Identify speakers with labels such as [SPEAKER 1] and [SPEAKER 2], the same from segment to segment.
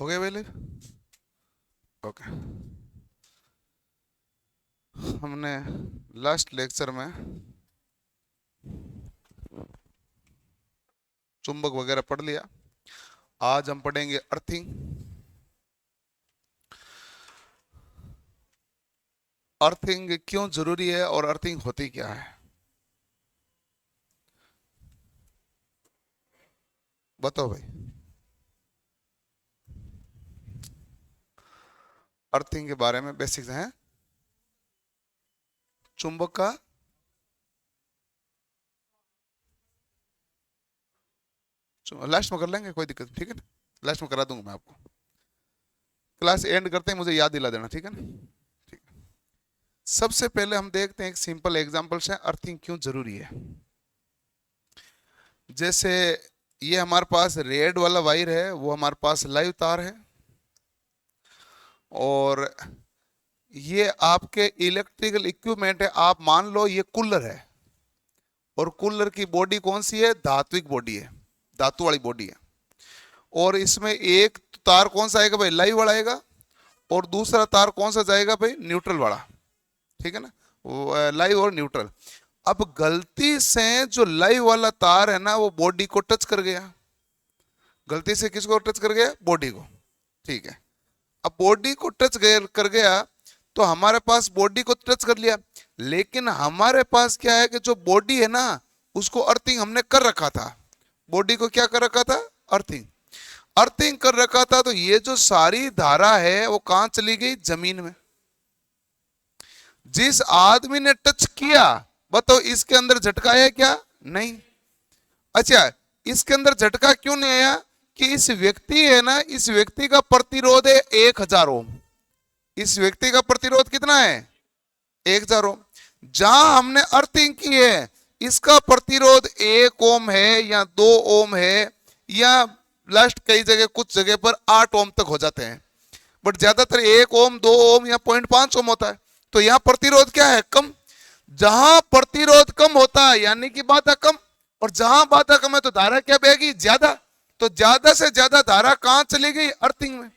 [SPEAKER 1] हो गए पहले। ओके। हमने लास्ट लेक्चर में चुंबक वगैरह पढ़ लिया। आज हम पढ़ेंगे अर्थिंग। अर्थिंग क्यों जरूरी है और अर्थिंग होती क्या है, बताओ भाई। अर्थिंग के बारे में बेसिक्स हैं। चुंबक का लास्ट में कर लेंगे, कोई दिक्कत नहीं, ठीक है ना। लास्ट में करा दूंगा मैं आपको। क्लास एंड करते हैं, मुझे याद दिला देना, ठीक है ना। ठीक। सबसे पहले हम देखते हैं एक सिंपल एग्जांपल्स है अर्थिंग क्यों जरूरी है। जैसे ये हमारे पास रेड वाला वायर है, वो हमारे पास लाइव तार है, और ये आपके इलेक्ट्रिकल इक्विपमेंट है। आप मान लो ये कूलर है, और कूलर की बॉडी कौन सी है, धात्विक बॉडी है, धातु वाली बॉडी है। और इसमें एक तार कौन सा आएगा भाई, लाइव वाला आएगा, और दूसरा तार कौन सा जाएगा भाई, न्यूट्रल वाला, ठीक है ना, लाइव और न्यूट्रल। अब गलती से जो लाइव वाला तार है ना, वो बॉडी को टच कर गया। गलती से किसको टच कर गया, बॉडी को, ठीक है। अब बॉडी को टच कर गया, तो हमारे पास बॉडी को टच कर लिया, लेकिन हमारे पास क्या है कि जो बॉडी है ना, उसको अर्थिंग हमने कर रखा था। बॉडी को क्या कर रखा था, अर्थिंग। अर्थिंग कर रखा था, तो ये जो सारी धारा है वो कहां चली गई, जमीन में। जिस आदमी ने टच किया, बताओ इसके अंदर झटका आया क्या, नहीं। अच्छा, इसके अंदर झटका क्यों नहीं आया, कि इस व्यक्ति है ना, इस व्यक्ति का प्रतिरोध है 1000 ओम। इस व्यक्ति का प्रतिरोध कितना है, 1000 ओम। जहां हमने अर्थिंग की है, इसका प्रतिरोध 1 ओम है या 2 ओम है, या लास्ट कई जगह, कुछ जगह पर 8 ओम तक हो जाते हैं, बट ज्यादातर 1 ओम, 2 ओम या 0.5 ओम होता है। तो यहां प्रतिरोध क्या है, कम। जहां प्रतिरोध कम होता है यानी कि बाधा कम, और जहां बाधा कम है तो धारा क्या बहेगी, ज्यादा। तो ज्यादा से ज्यादा धारा कहां चली गई, अर्थिंग में,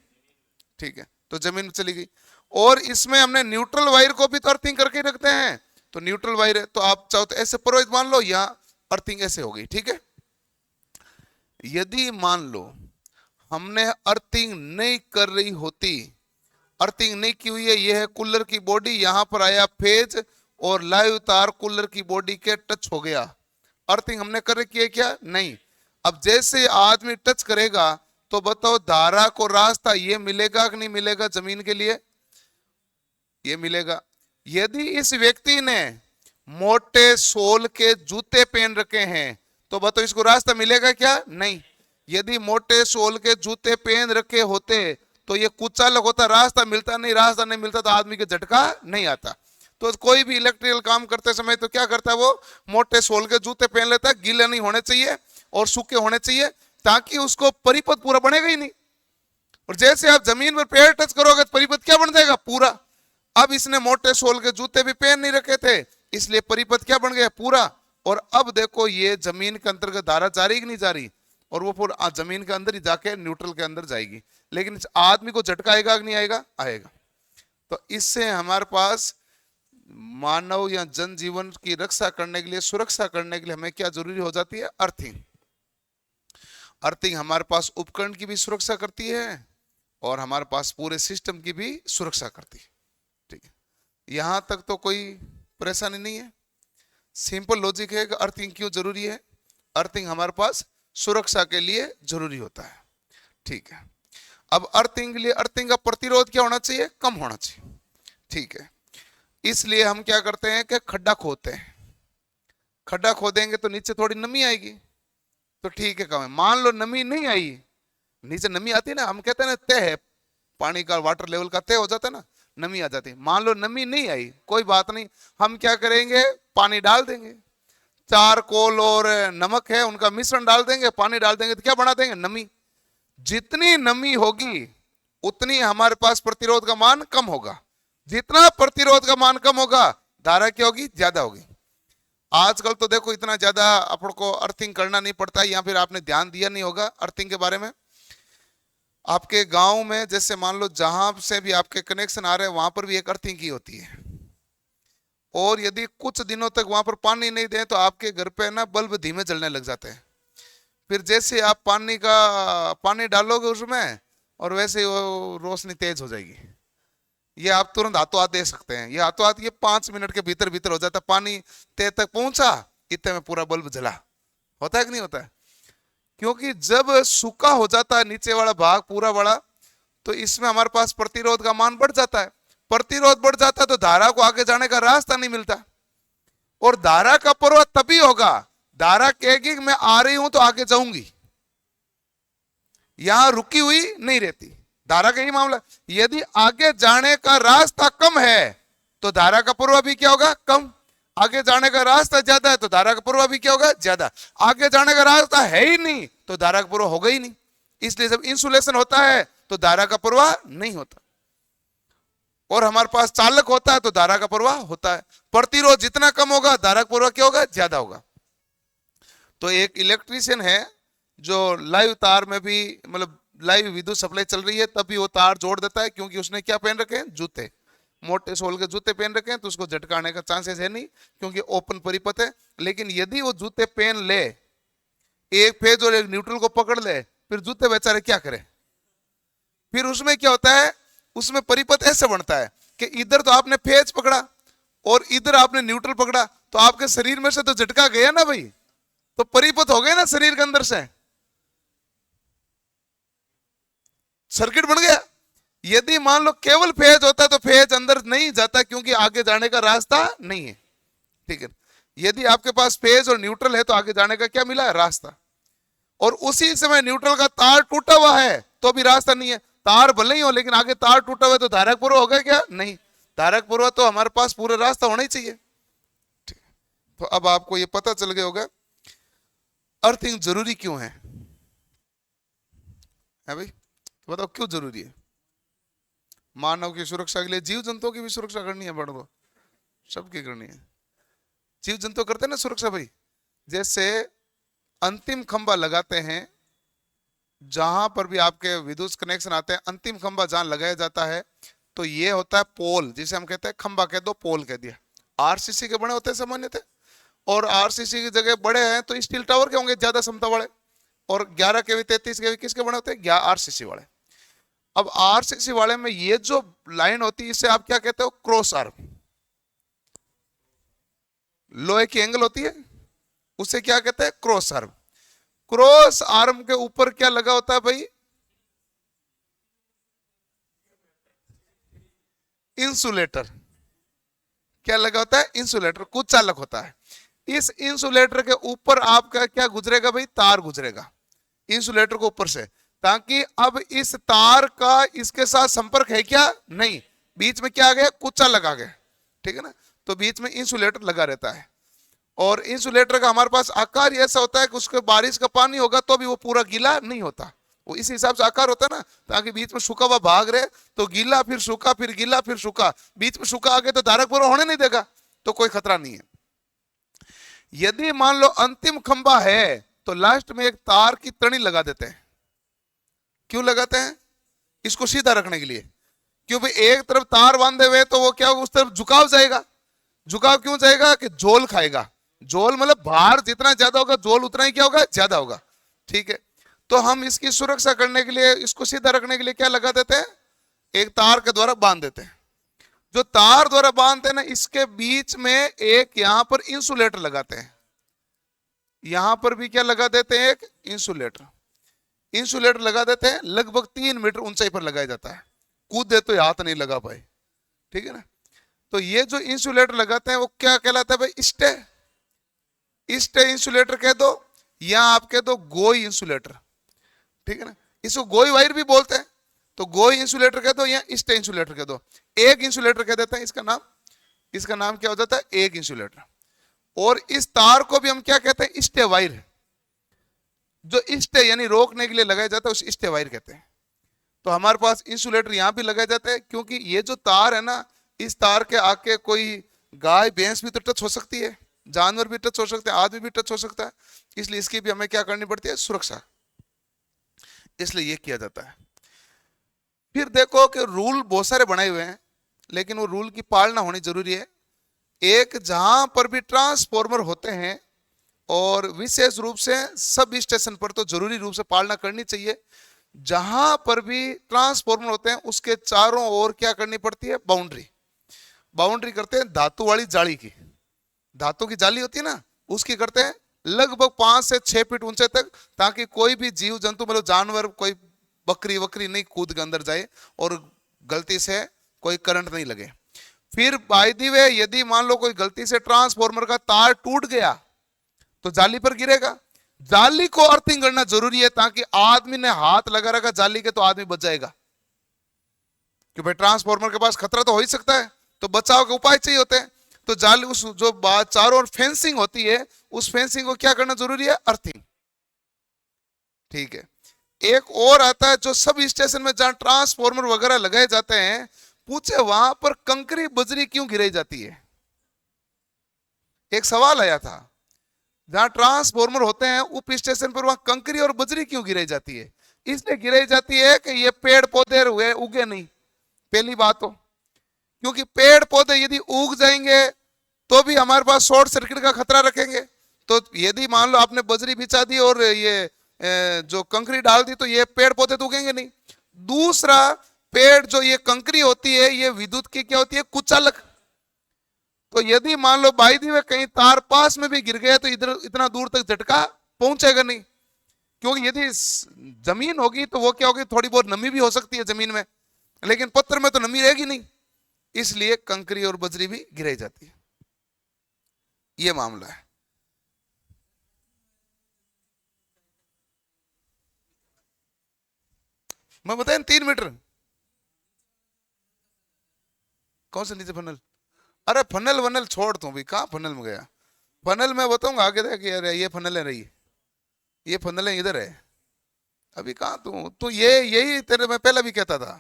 [SPEAKER 1] ठीक है, तो जमीन में चली गई। और इसमें हमने न्यूट्रल वायर को भी तो अर्थिंग करके रखते हैं, तो न्यूट्रल वायर है, तो आप चाहो तो ऐसे पुरोहित मान लो, यहां अर्थिंग ऐसे हो गई, ठीक है। यदि मान लो हमने अर्थिंग नहीं कर रही होती, अर्थिंग नहीं की हुई है, यह है कूलर की बॉडी, यहां पर आया फेज और लाइव तार कूलर की बॉडी के टच हो गया, अर्थिंग हमने कर रखी है क्या, नहीं। अब जैसे आदमी टच करेगा, तो बताओ धारा को रास्ता ये मिलेगा कि नहीं मिलेगा, जमीन के लिए ये मिलेगा। यदि इस व्यक्ति ने मोटे सोल के जूते पहन रखे हैं, तो बताओ इसको रास्ता मिलेगा क्या, नहीं। यदि मोटे सोल के जूते पहन रखे होते, तो ये कुचालक होता, रास्ता मिलता नहीं, रास्ता नहीं मिलता तो आदमी के झटका नहीं आता। तो कोई भी इलेक्ट्रिकल काम करते समय तो क्या करता है, वो मोटे सोल के जूते पहन लेता है, गीले नहीं होने चाहिए और सूखे होने चाहिए, ताकि उसको परिपथ पूरा बनेगा ही नहीं। और जैसे आप जमीन पर पैर टच करोगे तो परिपथ क्या बन जाएगा, पूरा। अब इसने मोटे सोल के जूते भी पहन नहीं रखे थे, इसलिए परिपथ क्या बन गया, पूरा। और अब देखो ये जमीन के अंतर्गत धारा जा रही कि नहीं जा रही, और वो पूरा जमीन के अंदर ही जाके न्यूट्रल के अंदर जाएगी। लेकिन इस आदमी को झटका आएगा कि नहीं आएगा, आएगा। तो इससे हमारे पास मानव या जनजीवन की रक्षा करने के लिए, सुरक्षा करने के लिए हमें क्या जरूरी हो जाती है, अर्थिंग। अर्थिंग हमारे पास उपकरण की भी सुरक्षा करती है, और हमारे पास पूरे सिस्टम की भी सुरक्षा करती है, ठीक है। यहां तक तो कोई परेशानी नहीं है, सिंपल लॉजिक है कि अर्थिंग क्यों जरूरी है। अर्थिंग हमारे पास सुरक्षा के लिए जरूरी होता है, ठीक है। अब अर्थिंग के लिए, अर्थिंग का प्रतिरोध क्या होना चाहिए, कम होना चाहिए, ठीक है। इसलिए हम क्या करते हैं कि खड्डा खोदते हैं। खड्डा खोदेंगे तो नीचे थोड़ी नमी आएगी, तो ठीक है, कम। मान लो नमी नहीं आई, नीचे नमी आती है ना, हम कहते हैं ना तय है, पानी का वाटर लेवल का तय हो जाता है ना, नमी आ जाती है। मान लो नमी नहीं आई, कोई बात नहीं, हम क्या करेंगे, पानी डाल देंगे। चारकोल और नमक है, उनका मिश्रण डाल देंगे, पानी डाल देंगे, तो क्या बना देंगे, नमी। जितनी नमी होगी उतनी हमारे पास प्रतिरोध का मान कम होगा। जितना प्रतिरोध का मान कम होगा, धारा क्या होगी, ज्यादा होगी। आजकल तो देखो इतना ज्यादा अपन को अर्थिंग करना नहीं पड़ता है, या फिर आपने ध्यान दिया नहीं होगा अर्थिंग के बारे में। आपके गांव में जैसे मान लो जहां से भी आपके कनेक्शन आ रहे हैं वहां पर भी एक अर्थिंग की होती है, और यदि कुछ दिनों तक वहां पर पानी नहीं दें तो आपके घर पे ना बल्ब धीमे जलने लग जाते हैं। फिर जैसे आप पानी डालोगे उसमें, और वैसे ही वो रोशनी तेज हो जाएगी। ये आप तुरंत हाथों हाथ दे सकते हैं, ये हाथों हाथ ये 5 मिनट के भीतर भीतर हो जाता है। पानी तेज तक पहुंचा, इतने में पूरा बल्ब जला। होता है कि नहीं होता है? क्योंकि जब सूखा हो जाता है नीचे वाला भाग पूरा बड़ा, तो इसमें हमारे पास प्रतिरोध का मान बढ़ जाता है। प्रतिरोध बढ़ जाता है तो धारा को आगे जाने का रास्ता नहीं मिलता, और धारा का प्रवाह तभी होगा, धारा कहेगी मैं आ रही हूं तो आगे जाऊंगी, यहां रुकी हुई नहीं रहती। धारा का ही मामला, यदि आगे जाने का रास्ता कम है तो धारा का प्रवाह भी क्या होगा? कम। आगे जाने का रास्ता ज्यादा है तो धारा का प्रवाह भी क्या होगा? ज्यादा। आगे जाने का रास्ता है ही नहीं तो धारा का प्रवाह होगा ही नहीं। इसलिए जब इंसुलेशन होता है तो धारा का प्रवाह नहीं होता, और हमारे पास चालक होता है तो धारा का प्रवाह होता है। प्रतिरोध जितना कम होगा धारा का प्रवाह क्या होगा? ज्यादा होगा। तो एक इलेक्ट्रीशियन है जो लाइव तार में भी, मतलब लाइव विद्युत सप्लाई चल रही है तब भी वो तार जोड़ देता है, क्योंकि उसने क्या पहन रखे हैं? जूते, मोटे सोल के जूते पहन रखे हैं, तो उसको झटका आने का चांसेस है नहीं, क्योंकि ओपन परिपथ है। लेकिन यदि वो जूते पहन ले, एक फेज और एक न्यूट्रल को पकड़ ले, फिर जूते बेचारे क्या करें? फिर उसमें क्या होता है? उसमें परिपथ ऐसे बनता है कि इधर तो आपने फेज पकड़ा और इधर आपने न्यूट्रल पकड़ा, तो आपके शरीर में से तो झटका गया ना भाई, तो परिपथ हो गए ना शरीर के अंदर से, सर्किट बन गया। यदि मान लो केवल फेज होता तो फेज अंदर नहीं जाता, क्योंकि आगे जाने का रास्ता नहीं है। ठीक है, यदि आपके पास फेज और न्यूट्रल है तो आगे जाने का क्या मिला? रास्ता। और उसी समय न्यूट्रल का तार टूटा हुआ है तो भी रास्ता नहीं है। तार भले ही हो लेकिन आगे तार टूटा हुआ है तो धारक पूर्व हो गया क्या? नहीं, धारक पूर्व तो हमारे पास पूरा रास्ता होना ही चाहिए। तो अब आपको ये पता चल गया होगा अर्थिंग जरूरी क्यों है भाई? तो बताओ क्यों जरूरी है? मानव की सुरक्षा के लिए, जीव जंतुओं की भी सुरक्षा करनी है, बढ़ो सबकी करनी है। जीव जंतु करते हैं ना सुरक्षा भाई। जैसे अंतिम खंबा लगाते हैं, जहां पर भी आपके विद्युत कनेक्शन आते हैं, अंतिम खंबा जहां लगाया जाता है तो ये होता है पोल, जिसे हम कहते हैं खंबा कह दो, पोल कह दिया। आरसीसी के बने होते हैं सामान्यतः, और आरसीसी की जगह बड़े हैं तो स्टील टावर के होंगे ज्यादा क्षमता वाले, और 11 के भी 33 के भी किसके बने होते हैं? आरसीसी वाले। अब आरसीसी वाले में ये जो लाइन होती है इसे आप क्या कहते हो? Cross arm. लोहे की एंगल होती है उसे क्या कहते हैं? Cross arm. क्रॉस आर्म के ऊपर क्या लगा होता है भाई? इंसुलेटर। क्या लगा होता है? इंसुलेटर, कुछ चालक होता है। इस इंसुलेटर के ऊपर आपका क्या गुजरेगा भाई? तार गुजरेगा इंसुलेटर को ऊपर से, ताकि अब इस तार का इसके साथ संपर्क है क्या? नहीं, बीच में क्या आ गया? कुछ चालक आ गया। ठीक है ना, तो बीच में इंसुलेटर लगा रहता है। और इंसुलेटर का हमारे पास आकार ऐसा होता है कि उसके बारिश का पानी होगा तो भी वो पूरा गीला नहीं होता, वो इसी हिसाब से आकार होता है ना, ताकि बीच में सूखा हुआ भाग रहे, तो गीला फिर सूखा फिर गीला फिर सूखा, बीच में सूखा आ गया तो धारक पूरा होने नहीं देगा, तो कोई खतरा नहीं है। यदि मान लो अंतिम खंबा है तो लास्ट में एक तार की तणी लगा देते हैं। क्यों लगाते हैं? इसको सीधा रखने के लिए। क्यों भाई? एक तरफ तार बांधे हुए तो वो क्या होगा? उस तरफ झुकाव जाएगा। झुकाव क्यों जाएगा? कि झोल खाएगा। झोल मतलब भार जितना ज्यादा होगा झोल उतना ही क्या होगा? ज्यादा होगा। ठीक है, तो हम इसकी सुरक्षा करने के लिए, इसको सीधा रखने के लिए क्या लगा देते हैं? एक तार के द्वारा बांध देते हैं। जो तार द्वारा बांधते हैं ना, इसके बीच में एक यहां पर इंसुलेटर लगाते हैं। यहां पर भी क्या लगा देते हैं? एक इंसुलेटर। इंसुलेटर लगा देते हैं, लगभग 3 मीटर ऊंचाई पर लगाया जाता है। कूदे तो हाथ नहीं लगा पाए। ठीक है ना, तो ये जो इंसुलेटर लगाते हैं वो क्या कहलाता है भाई? स्टे इंसुलेटर कह दो, या आप कह दो गोई इंसुलेटर। ठीक है ना, इसको गोई वायर भी बोलते हैं, तो गोई इंसुलेटर कह दो या स्टे इंसुलेटर कह दो। एक इंसुलेटर कह देते हैं, इसका नाम क्या हो जाता है? एक इंसुलेटर। और इस तार को भी हम क्या कहते हैं? Stay wire. जो स्टे यानी रोकने के लिए लगाया जाता है उसे स्टे वायर कहते हैं। तो हमारे पास इंसुलेटर यहां भी लगाया जाता है, क्योंकि ये जो तार है ना, इस तार के आके कोई गाय भैंस भी तो टच हो सकती है, जानवर भी टच हो सकते हैं, आदमी भी टच हो सकता है, इसलिए इसकी भी हमें क्या करनी पड़ती है? सुरक्षा। इसलिए ये किया जाता है। फिर देखो कि रूल बहुत सारे बनाए हुए हैं, लेकिन वो रूल की पालना होनी जरूरी है। एक, जहां पर भी ट्रांसफॉर्मर होते हैं, और विशेष रूप से सब स्टेशन पर तो जरूरी रूप से पालना करनी चाहिए, जहां पर भी ट्रांसफॉर्मर होते हैं उसके चारों ओर क्या करनी पड़ती है? बाउंड्री। बाउंड्री करते हैं धातु वाली जाली की, धातु की जाली होती है ना, उसकी करते हैं लगभग 5 से 6 फीट ऊंचे तक, ताकि कोई भी जीव जंतु, मतलब जानवर, कोई बकरी वकरी नहीं कूद के अंदर जाए और गलती से कोई करंट नहीं लगे। फिर बाय द वे, यदि मान लो कोई गलती से ट्रांसफॉर्मर का तार टूट गया तो जाली पर गिरेगा। जाली को अर्थिंग करना जरूरी है, ताकि आदमी ने हाथ लगा रखा जाली के तो आदमी बच जाएगा, कि भाई ट्रांसफॉर्मर के पास खतरा तो हो ही सकता है, तो बचाव के उपाय चाहिए होते हैं। तो जाली, उस जो चारों ओर फेंसिंग होती है, उस फेंसिंग को क्या करना जरूरी है? अर्थिंग। ठीक है। एक और आता है, जो सब स्टेशन में जहां ट्रांसफॉर्मर वगैरह लगाए जाते हैं, पूछे वहां पर कंकरी बजरी क्यों गिराई जाती है? एक सवाल आया था, जहां ट्रांसफॉर्मर होते हैं उप स्टेशन पर वहां कंकरी और बजरी क्यों गिराई जाती है? इसलिए गिराई जाती है कि ये पेड़ पौधे हुए उगे नहीं, पहली बात तो, क्योंकि पेड़ पौधे यदि उग जाएंगे तो भी हमारे पास शॉर्ट सर्किट का खतरा रखेंगे। तो यदि मान लो आपने बजरी बिछा दी और ये जो कंकरी डाल दी, तो ये पेड़ पौधे तो उगेंगे नहीं। दूसरा, पेड़, जो ये कंकरी होती है, ये विद्युत की क्या होती है? कुचालक। तो यदि मान लो बाई दी में कहीं तार पास में भी गिर गया तो इधर इतना दूर तक झटका पहुंचेगा नहीं, क्योंकि यदि जमीन होगी तो वो क्या होगी? थोड़ी बहुत नमी भी हो सकती है जमीन में, लेकिन पत्थर में तो नमी रहेगी नहीं, इसलिए कंकरी और बजरी भी गिराई जाती है। ये मामला है। मैं बताया 3 मीटर। कौन से नीचे फनल? अरे फनल वनल छोड़ तू भी, कहाँ फनल में गया? फनल मैं बताऊंगा आगे देख, अरे ये फनल है रही, ये फनल है इधर है। अभी कहाँ तू तू ये यही तेरे, मैं पहले भी कहता था,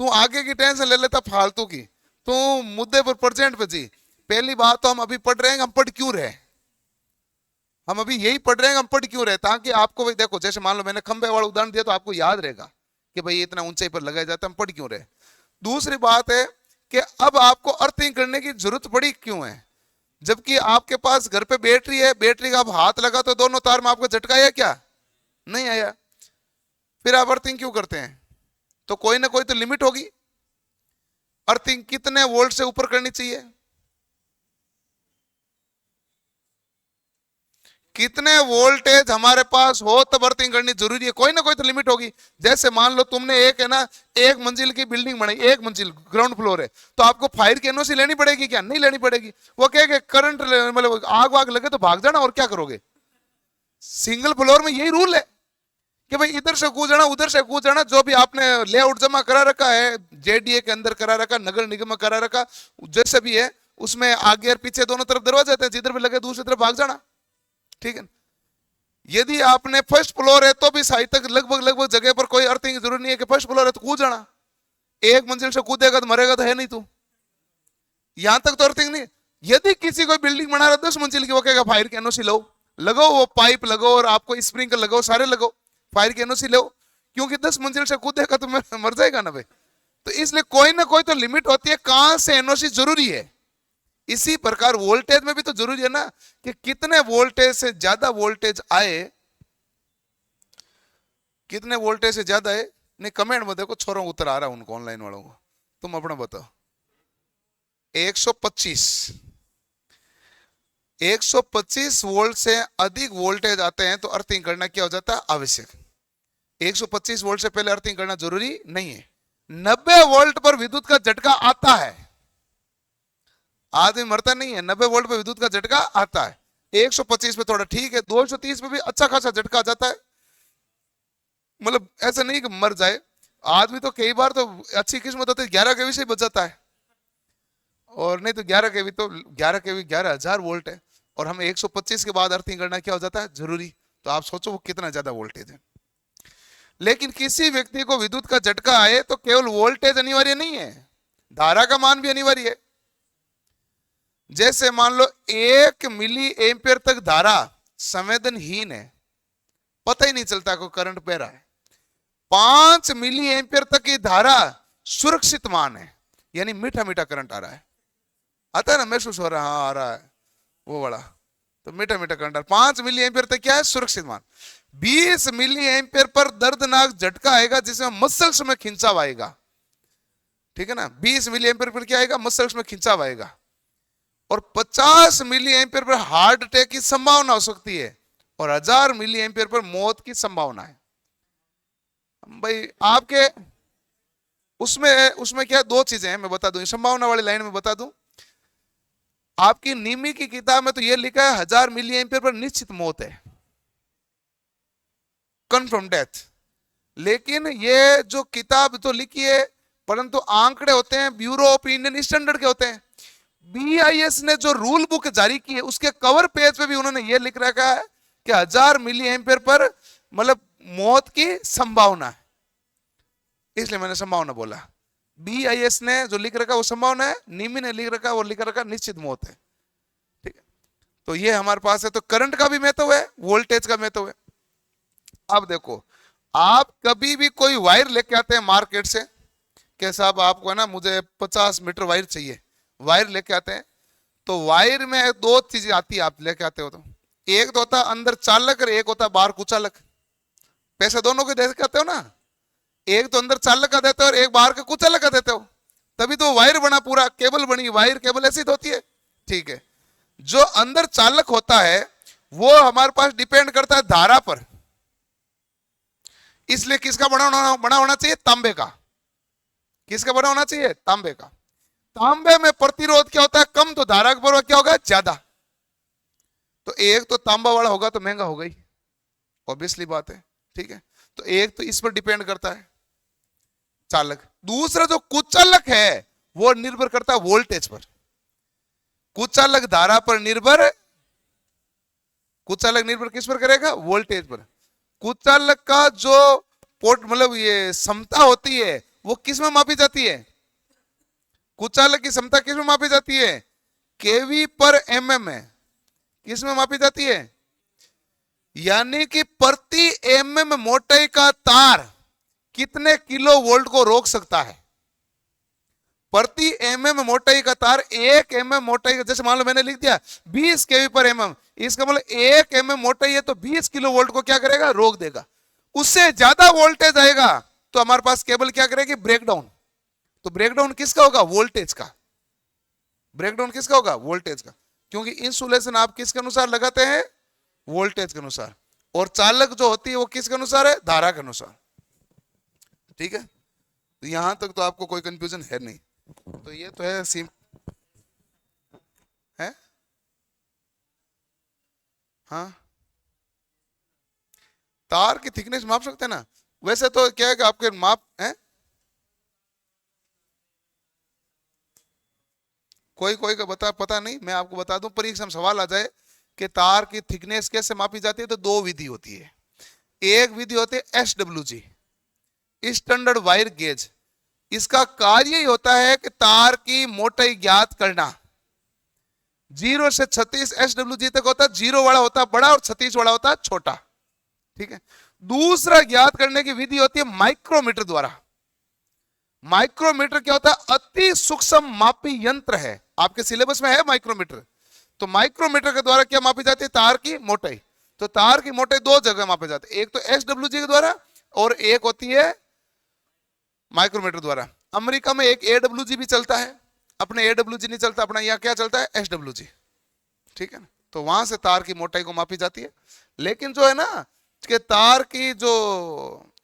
[SPEAKER 1] तू आगे की टेंशन ले लेता फालतू की, तू मुद्दे पर प्रेजेंट पे जी। पहली बात तो हम अभी पढ़ रहे हैं, हम पढ़ क्यों रहे? हम अभी यही पढ़ रहे हैं, हम पढ़ क्यों रहे? ताकि आपको भाई देखो, जैसे मान लो मैंने खंबे वाला उदाहरण दिया तो आपको याद रहेगा कि भाई इतना ऊंचाई पर लगाया जाता है, हम पढ़ क्यों रहे। दूसरी बात है कि अब आपको अर्थिंग करने की जरूरत पड़ी क्यों है? जबकि आपके पास घर पे बैटरी है, बैटरी का आप हाथ लगा तो दोनों तार में आपको झटका आया क्या? नहीं आया। फिर आप अर्थिंग क्यों करते हैं? तो कोई ना कोई तो लिमिट होगी। अर्थिंग कितने वोल्ट से ऊपर करनी चाहिए? कितने वोल्टेज हमारे पास हो तब अर्थिंग करनी जरूरी है? कोई ना कोई तो लिमिट होगी। जैसे मान लो तुमने एक है ना, एक मंजिल की बिल्डिंग बनाई, एक मंजिल ग्राउंड फ्लोर है, तो आपको फायर की एनओसी लेनी पड़ेगी क्या? नहीं लेनी पड़ेगी। वो कहेगा करंट, मतलब आग वाग लगे तो भाग जाना, और क्या करोगे? सिंगल फ्लोर में यही रूल है कि भाई इधर से कूद जाना, उधर से कूद जाना। जो भी आपने लेआउट जमा करा रखा है, जेडीए के अंदर करा रखा, नगर निगम में करा रखा, जैसे भी है, उसमें आगे और पीछे दोनों तरफ दरवाजे हैं, जिधर भी लगे दूसरी तरफ भाग जाना। ठीक है। यदि आपने फर्स्ट फ्लोर है तो भी साइड तक लगभग लगभग जगह पर कोई अर्थिंग जरूरी नहीं है कि फर्स्ट फ्लोर है तो कूद जाना। एक मंजिल से कूदेगा तो मरेगा तो है नहीं तू, यहां तक तो अर्थिंग नहीं। यदि किसी कोई बिल्डिंग बना रहा 10 मंजिल की, वो कहेगा फायर की एनओसी लो, लगाओ, वो पाइप लगाओ और आपको स्प्रिंकलर लगाओ, सारे लगाओ, फायर की एनओसी लो, क्योंकि 10 मंजिल से कूदेगा तो मर जाएगा ना भाई। तो इसलिए कोई ना कोई तो लिमिट होती है कहां से एनओसी जरूरी है। इसी प्रकार वोल्टेज में भी तो जरूरी है ना, कि कितने वोल्टेज से ज्यादा वोल्टेज आए, कितने वोल्टेज से ज्यादा है। नहीं, कमेंट में देखो, छोरों उत्तर आ रहा है उनको, ऑनलाइन वालों को। तुम अपना बताओ। 125 125 वोल्ट से अधिक वोल्टेज आते हैं तो अर्थिंग करना क्या हो जाता है? आवश्यक। 125 वोल्ट से पहले अर्थिंग करना जरूरी नहीं है। 90 वोल्ट पर विद्युत का झटका आता है, आदमी मरता नहीं है, 90 वोल्ट पर विद्युत का झटका आता है। 125 पे थोड़ा ठीक है, 230 पे भी अच्छा खासा झटका आ जाता है। मतलब ऐसा नहीं कि मर जाए आदमी, तो कई बार तो अच्छी किस्मत होती है 11 केवी से बच जाता है, और नहीं तो 11 केवी, तो 11 केवी 11,000 वोल्ट है, और हमें 125 के बाद अर्थिंग करना क्या हो जाता है? जरूरी। तो आप सोचो वो कितना ज्यादा वोल्टेज है। लेकिन किसी व्यक्ति को विद्युत का झटका आए तो केवल वोल्टेज अनिवार्य नहीं है, धारा का मान भी अनिवार्य है। जैसे मान लो 1 मिली एम्पियर तक धारा संवेदनहीन है, पता ही नहीं चलता कोई करंट बह रहा है। 5 मिली एम्पियर तक की धारा सुरक्षित मान है, यानी मीठा मीठा करंट आ रहा है, आता है ना, महसूस हो रहा है, हाँ आ रहा है वो बड़ा, तो मीठा मीठा करंट 5 मिली एम्पियर तक क्या है सुरक्षित मान। 20 मिली एम्पियर पर दर्दनाक झटका आएगा जिसमें मसल्स में खिंचाव आएगा, ठीक है ना, 20 मिली एम्पियर पर क्या आएगा, मसल्स में खिंचाव आएगा। और 50 milli ampere per heart attack की संभावना हो सकती है, और 1000 मिली एम्पियर पर मौत की संभावना है। भाई आपके उसमें उसमें क्या दो चीजें हैं, मैं बता दूं, संभावना वाली लाइन में बता दूं। आपकी नीमी की किताब में तो यह लिखा है 1000 मिली एम्पियर पर निश्चित मौत है, कन्फर्म डेथ, लेकिन ये जो किताब तो लिखी है, परंतु आंकड़े होते हैं ब्यूरो ऑफ इंडियन स्टैंडर्ड के होते हैं। BIS ने जो रूल बुक जारी की है उसके कवर पेज पे भी उन्होंने ये लिख रखा है कि 1000 मिली एम्पियर पर मतलब मौत की संभावना है, इसलिए मैंने संभावना बोला। BIS ने जो लिख रखा वो संभावना है, नीमी ने लिख रखा वो लिख रखा निश्चित मौत है, ठीक है। तो ये हमारे पास है, तो करंट का भी महत्व है, वोल्टेज का महत्व है। अब देखो, आप कभी भी कोई वायर लेके आते हैं मार्केट से, कि साहब आपको है ना मुझे 50 मीटर वायर चाहिए, वायर लेके आते हैं, तो वायर में दो चीजें आती है, आप लेके आते हो तो, एक तो होता अंदर चालक और एक होता बाहर कुचालक। पैसे दोनों के दे के आते हो ना, एक तो अंदर चालक का देते हो और एक बाहर के कुचालक का देते हो, तभी तो वायर बना, पूरा केबल बनी, वायर केबल ऐसी तो होती है, ठीक है। जो अंदर चालक होता है वो हमारे पास डिपेंड करता है धारा पर, इसलिए किसका बना होना चाहिए, तांबे का। किसका बना होना चाहिए, तांबे का। तांबे में प्रतिरोध क्या होता है, कम, तो धारा का प्रवाह क्या होगा, ज्यादा। तो एक तो तांबा वाला होगा तो महंगा होगा ही, ऑब्वियसली बात है, ठीक है। तो एक तो इस पर डिपेंड करता है चालक, दूसरा जो कुचालक है वो निर्भर करता है वोल्टेज पर। कुचालक धारा पर निर्भर, कुचालक निर्भर किस पर करेगा, वोल्टेज पर। कुचालक का जो पोर्ट मतलब ये क्षमता होती है वो किस में मापी जाती है, कुचालक की क्षमता किस में मापी जाती है, केवी पर mm में, किस में मापी जाती है, यानी कि प्रति mm मोटाई का तार कितने किलो वोल्ट को रोक सकता है। प्रति mm मोटाई का तार 1 mm मोटाई, जैसे मान लो मैंने लिख दिया 20 केवी पर mm, इसका मतलब 1 mm मोटाई है तो 20 किलो वोल्ट को क्या करेगा, रोक देगा। उससे ज्यादा वोल्टेज आएगा तो हमारे पास केबल क्या करेगी, ब्रेकडाउन। तो ब्रेकडाउन किसका होगा, वोल्टेज का। ब्रेकडाउन किसका होगा, वोल्टेज का, क्योंकि इंसुलेशन आप किसके अनुसार लगाते हैं, वोल्टेज के अनुसार, और चालक जो होती है वो किसके अनुसार है, धारा के अनुसार, ठीक है। तो यहां तक तो आपको कोई कंफ्यूजन है नहीं। तो ये तो है सिम है, हाँ, तार की थिकनेस माप सकते हैं ना। वैसे तो क्या है कि आपके माप है, कोई कोई का पता नहीं, मैं आपको बता दूं, परीक्षा में सवाल आ जाए कि तार की थिकनेस कैसे मापी जाती है, तो दो विधि होती है। एक विधि होती है SWG, स्टैंडर्ड वायर गेज। इसका कार्य ही होता है कि तार की मोटाई ज्ञात करना। 0 से 36 SWG तक होता है, 0 वाला होता है बड़ा और 36 वाला होता है छोटा, ठीक है। दूसरा ज्ञात करने की विधि होती है माइक्रोमीटर द्वारा। माइक्रोमीटर क्या होता है, अति सूक्ष्म मापी यंत्र है, आपके सिलेबस में है माइक्रोमीटर। तो माइक्रोमीटर के द्वारा क्या मापी जाती है, तार की मोटाई। तो तार की मोटाई दो जगह मापी जाती है, एक तो SWG के द्वारा और एक होती है माइक्रोमीटर द्वारा। अमेरिका में एक AWG भी चलता है, अपने AWG नहीं चलता, अपना यहाँ क्या चलता है, SWG, ठीक है ना। तो वहां से तार की मोटाई को मापी जाती है। लेकिन जो है ना कि तार की जो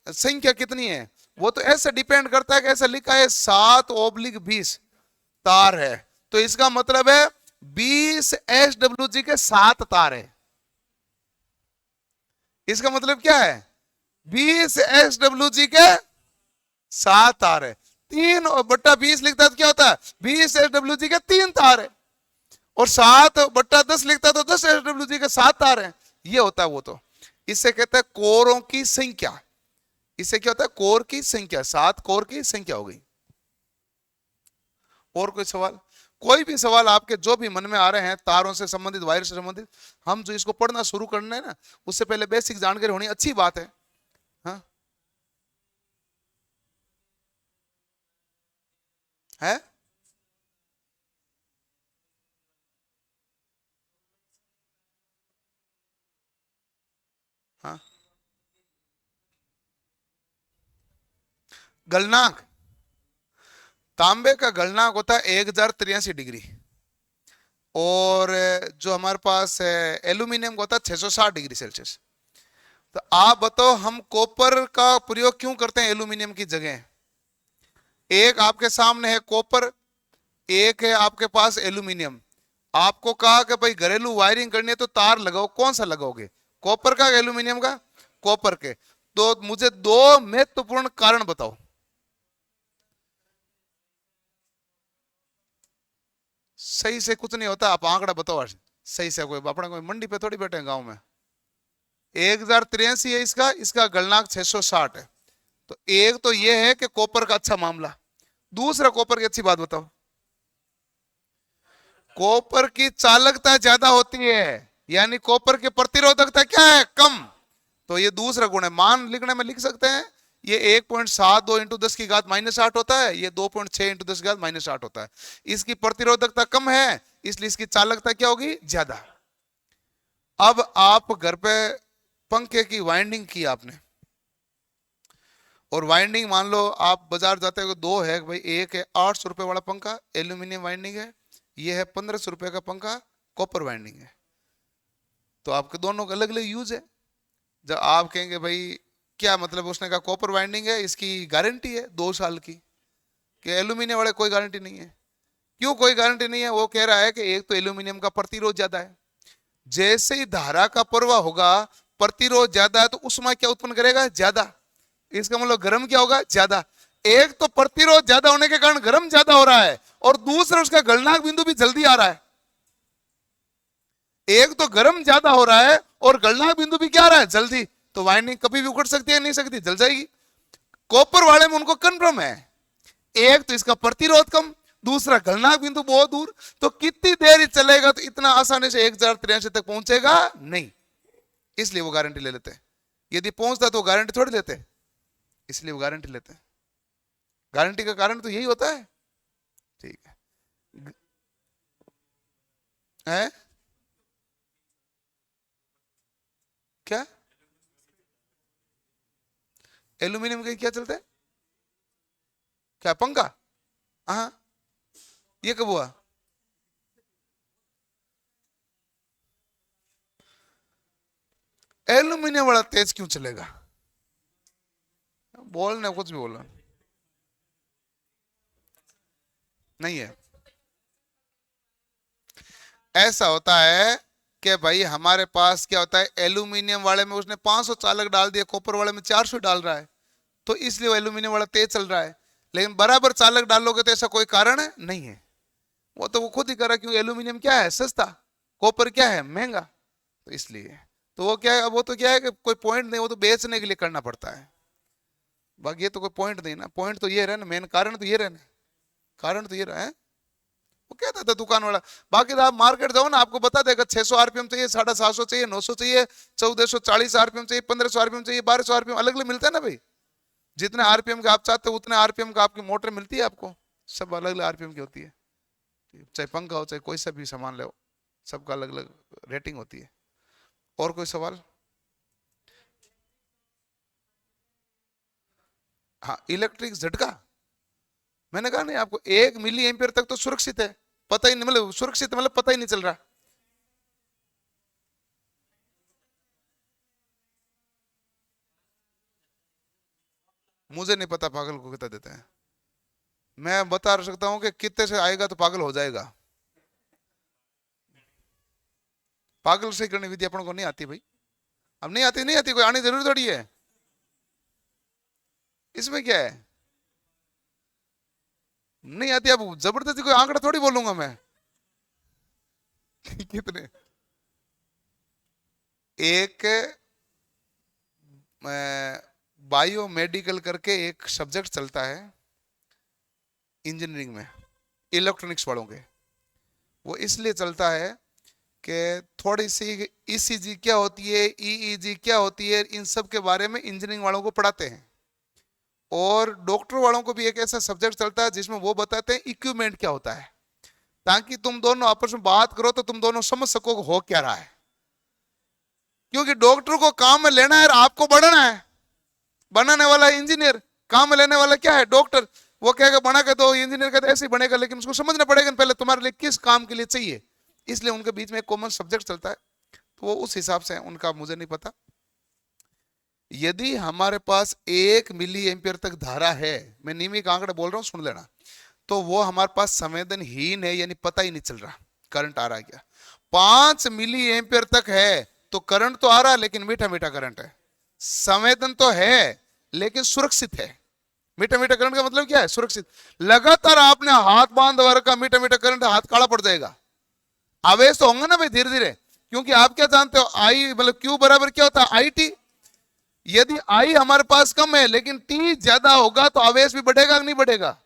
[SPEAKER 1] संख्या कितनी है वो तो ऐसे डिपेंड करता है कि ऐसा लिखा है 7/20 तार है, तो इसका मतलब है 20 SWG के 7 तार है। इसका मतलब क्या है, 20 SWG के 7 तार है। 3/20 लिखता है तो क्या होता है, 20 SWG के 3 तार है, और 7/10 लिखता है तो 10 SWG के 7 तार है, ये होता है वो। तो इससे कहते हैं कोरों की संख्या, इससे क्या होता है, कोर की संख्या, 7 कोर की संख्या हो गई। और कोई सवाल, कोई भी सवाल आपके जो भी मन में आ रहे हैं तारों से संबंधित, वायर से संबंधित, हम जो इसको पढ़ना शुरू करना है ना, उससे पहले बेसिक जानकारी होनी अच्छी बात है, हाँ। है? हाँ, गलनांक, तांबे का गलनांक होता है 1083 डिग्री, और जो हमारे पास एल्यूमिनियम का होता है 660 डिग्री सेल्सियस। तो आप बताओ हम कॉपर का प्रयोग क्यों करते हैं एल्यूमिनियम की जगह? एक आपके सामने है कॉपर, एक है आपके पास एल्यूमिनियम। आपको कहा कि भाई घरेलू वायरिंग करनी है तो तार लगाओ, कौन सा लगाओगे, कॉपर का एल्यूमिनियम का? कॉपर के। तो मुझे दो महत्वपूर्ण कारण बताओ। सही से कुछ नहीं होता, आप आंकड़ा बताओ आज। सही से कोई अपना कोई मंडी पे थोड़ी बैठे हैं गांव में। 1083 है इसका, इसका गलनांक 660 है। तो एक तो ये है कि कॉपर का अच्छा मामला। दूसरा, कॉपर की अच्छी बात बताओ। कॉपर की चालकता ज्यादा होती है, यानी कॉपर की प्रतिरोधकता क्या है, कम। तो ये दूसरा गुण है। मान लिखने में लिख सकते हैं, ये 1.72 इंटू 10⁻⁸ होता है, ये 2.6 इंटू 10⁻⁸ होता है। इसकी प्रतिरोधकता कम है, इसलिए इसकी चालकता क्या होगी, ज्यादा। अब आप घर पे पंखे की वाइंडिंग की आपने, और वाइंडिंग मान लो आप बाजार जाते हो, दो है भाई, एक है 800 रुपए वाला पंखा एल्यूमिनियम वाइंडिंग है, ये है 1500 रुपए का पंखा कॉपर वाइंडिंग है। तो आपके दोनों का अलग अलग यूज है। जब आप कहेंगे भाई क्या मतलब, उसने कहा कॉपर वाइंडिंग है, इसकी गारंटी है 2 साल की, कि एल्यूमिनियम वाले कोई गारंटी नहीं है। क्यों कोई गारंटी नहीं है? वो कह रहा है कि एक तो एल्यूमिनियम का प्रतिरोध ज्यादा है, जैसे ही धारा का प्रवाह होगा, प्रतिरोध ज्यादा है तो ऊष्मा क्या उत्पन्न करेगा, ज्यादा। इसका मतलब गर्म क्या होगा, ज्यादा। एक तो प्रतिरोध ज्यादा होने के कारण गर्म ज्यादा हो रहा है, और दूसरा उसका गलनांक बिंदु भी जल्दी आ रहा है। एक तो गर्म ज्यादा हो रहा है और गलनांक बिंदु भी क्या आ रहा है, जल्दी। तो वाइंडिंग कभी भी उखड़ सकती है, नहीं सकती, जल जाएगी। कॉपर वाले में उनको कन्फर्म है, एक तो इसका प्रतिरोध कम, दूसरा गलनांक बिंदु बहुत दूर। तो कितनी देर चलेगा, तो इतना आसानी से 1083 तक पहुंचेगा नहीं, इसलिए वो गारंटी ले लेते हैं। यदि पहुंचता तो गारंटी थोड़ी लेते, इसलिए वो गारंटी लेते हैं। गारंटी का कारण तो यही होता है। ठीक है क्या? एल्यूमिनियम के क्या चलते हैं? क्या पंखा? हाँ, ये कब हुआ? एल्यूमिनियम वाला तेज क्यों चलेगा? बोलने कुछ भी बोला नहीं है। ऐसा होता है कि भाई हमारे पास क्या होता है, एल्यूमिनियम वाले में उसने 500 चालक डाल दिया, कॉपर वाले में 400 डाल रहा है, तो इसलिए वो एल्यूमिनियम वाला तेज चल रहा है। लेकिन बराबर चालक डालोगे तो ऐसा कोई कारण नहीं है। वो तो वो खुद ही करा, क्योंकि एल्यूमिनियम क्या है, सस्ता, कॉपर क्या है, महंगा। तो इसलिए तो वो क्या है, वो तो क्या है कि कोई पॉइंट नहीं, वो तो बेचने के लिए करना पड़ता है। बाकी ये तो कोई पॉइंट नहीं ना, पॉइंट तो ये रहे ना, मेन कारण तो ये रहे ना, कारण तो ये रहा है। वो कहता था दुकान वाला। बाकी तो आप मार्केट जाओ ना, आपको बता देगा 600 आरपीएम चाहिए, 750 चाहिए, 900 चाहिए, 1440 आरपीएम चाहिए, 1500 आरपीएम चाहिए, 1200 आरपीएम, अलग अलग मिलता है ना भाई। जितने आरपीएम का आप चाहते हो उतने आरपीएम का आपकी मोटर मिलती है आपको, सब अलग अलग आरपीएम की होती है। चाहे पंखा हो चाहे कोई सा भी सामान ले, सबका अलग अलग रेटिंग होती है। और कोई सवाल? हाँ, इलेक्ट्रिक झटका, मैंने कहा नहीं आपको, 1 मिली एम्पियर तक तो सुरक्षित है, पता ही नहीं, मतलब सुरक्षित मतलब पता ही नहीं चल रहा। मुझे नहीं पता पागल को कितना देते हैं। मैं बता सकता हूँ कि कितने से आएगा तो पागल हो जाएगा। पागल से करने विधि अपन को नहीं आती भाई। अब नहीं आती, नहीं आती, कोई आनी जरूरी थोड़ी है। इसमें क्या है, नहीं आती। अब जबरदस्ती कोई आंकड़ा थोड़ी बोलूंगा मैं। कितने? एक बायो मेडिकल करके एक सब्जेक्ट चलता है इंजीनियरिंग में, इलेक्ट्रॉनिक्स वालों के। वो इसलिए चलता है कि थोड़ी सी ईसीजी क्या होती है, ईईजी क्या होती है, इन सब के बारे में इंजीनियरिंग वालों को पढ़ाते हैं। और डॉक्टर वालों को भी एक ऐसा सब्जेक्ट चलता है जिसमें वो बताते हैं इक्विपमेंट क्या होता है, ताकि तुम दोनों आपस में बात करो तो तुम दोनों समझ सको हो क्या रहा है। क्योंकि डॉक्टर को काम में लेना है, आपको बढ़ना है। बनाने वाला इंजीनियर, काम में लेने वाला क्या है? डॉक्टर। वो कहेगा बना के दो, इंजीनियर कहते ऐसे ही बनेगा, लेकिन उसको समझना पड़ेगा पहले तुम्हारे लिए किस काम के लिए चाहिए। इसलिए उनके बीच में एक कॉमन सब्जेक्ट चलता है, तो वो उस हिसाब से उनका मुझे नहीं पता। यदि हमारे पास 1 मिली एम्पियर तक धारा है, मैं नियमित आंकड़े बोल रहा हूं, सुन लेना, तो वो हमारे पास संवेदनहीन है, यानी पता ही नहीं चल रहा करंट आ रहा है क्या। 5 मिली एम्पियर तक है तो करंट तो आ रहा है, लेकिन मीठा मीठा करंट है। संवेदन तो है लेकिन सुरक्षित है। मीठा मीठा करंट का मतलब क्या है? सुरक्षित। लगातार आपने हाथ बांध का मीठा मीठा करंट, हाथ काला पड़ जाएगा। आवेश तो होंगे ना भाई धीरे धीरे, क्योंकि आप क्या जानते हो, आई मतलब क्यू बराबर क्या होता है? I T. यदि आई हमारे पास कम है लेकिन टी ज्यादा होगा तो आवेश भी बढ़ेगा कि नहीं बढ़ेगा?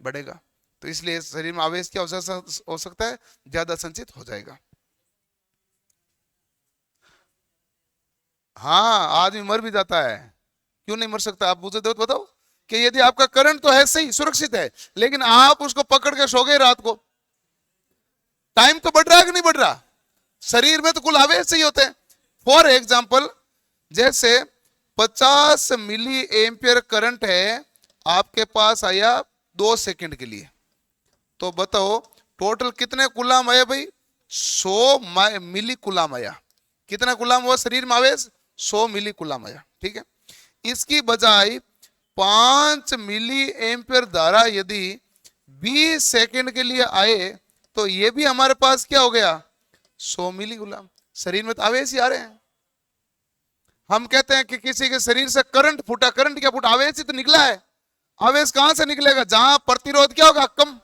[SPEAKER 1] बढ़ेगा। तो इसलिए शरीर में आवेश क्या हो सकता है? ज्यादा संचित हो जाएगा। हाँ, आदमी मर भी जाता है। क्यों नहीं मर सकता? आप मुझे बताओ कि यदि आपका करंट तो है सही, सुरक्षित है, लेकिन आप उसको पकड़ के सो गए रात को, टाइम तो बढ़ रहा है कि नहीं बढ़ रहा? शरीर में तो कुल आवेश सही होते हैं। फॉर एग्जाम्पल, जैसे 50 मिली एम्पियर करंट है, आपके पास आया 2 सेकंड के लिए, तो बताओ टोटल कितने कुलाम आया भाई? 100 मिली कुलाम आया। कितना कुलाम हुआ शरीर में आवेश? 100 मिली कुलाम आया। ठीक है, इसकी बजाय 5 मिली एम्पियर धारा यदि 20 सेकंड के लिए आए तो ये भी हमारे पास क्या हो गया? 100 मिली कुलाम। शरीर में तो आवेश ही आ रहे हैं। हम कहते हैं कि किसी के शरीर से करंट फूटा, करंट क्या फूटा? आवेश ही तो निकला है। आवेश कहां से निकलेगा? जहां प्रतिरोध क्या होगा? कम।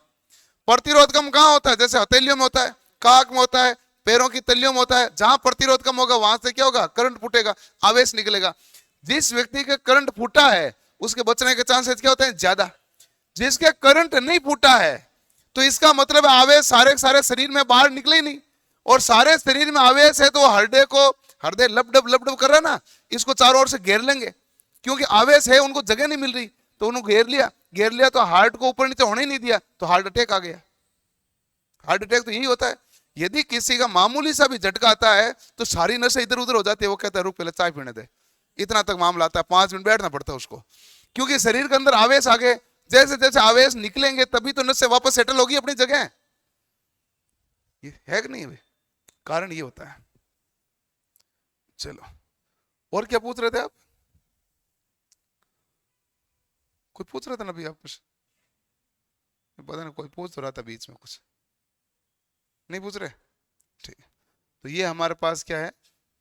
[SPEAKER 1] प्रतिरोध कम कहां होता है? जैसे हथेलियों में होता है, काक में होता है, पैरों की तलियों में होता है। जहां प्रतिरोध कम होगा वहां से क्या होगा? करंट फूटेगा, आवेश निकलेगा। जिस व्यक्ति का करंट फूटा है उसके बचने के चांसेस क्या होते हैं? ज्यादा। जिसके करंट नहीं फूटा है तो इसका मतलब है आवेश सारे सारे शरीर में बाहर निकले ही नहीं, और सारे शरीर में आवेश है तो हृदय लपडब कर रहा है ना, इसको चारों ओर से घेर लेंगे। क्योंकि आवेश है, उनको जगह नहीं मिल रही तो उन्होंने घेर लिया तो हार्ट को ऊपर नीचे होने ही नहीं दिया, तो हार्ट अटैक आ गया। हार्ट अटैक तो यही होता है। यदि किसी का मामूली सा भी झटका आता है तो सारी नसें इधर उधर हो जाती है। वो कहता है रुक पहले चाय पीने दे, इतना तक मामला आता है, 5 मिनट बैठना पड़ता है उसको, क्योंकि शरीर के अंदर आवेश आ गए। जैसे जैसे आवेश निकलेंगे तभी तो नसें वापस सेटल होगी अपनी जगह। ये है कि नहीं? कारण ये होता है। चलो, और क्या पूछ रहे थे आप? कोई पूछ रहा था ना अभी आप कुछ? पता नहीं, कोई पूछ रहा था बीच में कुछ, नहीं पूछ रहे? ठीक है, तो ये हमारे पास क्या है?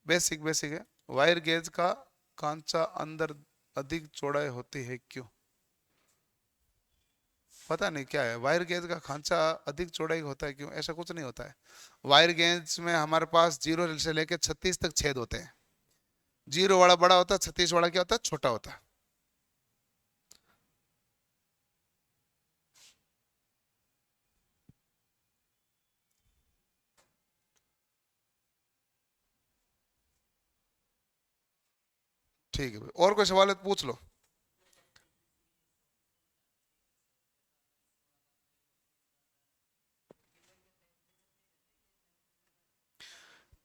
[SPEAKER 1] बेसिक है। वायर गेज का खांचा अंदर अधिक चौड़ाई होती है, क्यों? पता नहीं क्या है। वायर गेज का खांचा अधिक चौड़ाई होता है क्यों? ऐसा कुछ नहीं होता है। वायर गेज में हमारे पास 0 से लेकर 36 तक छेद होते हैं। 0 वाला बड़ा होता है, 36 वाला क्या होता है? छोटा होता है। ठीक है भाई, और कोई सवाल है तो पूछ लो।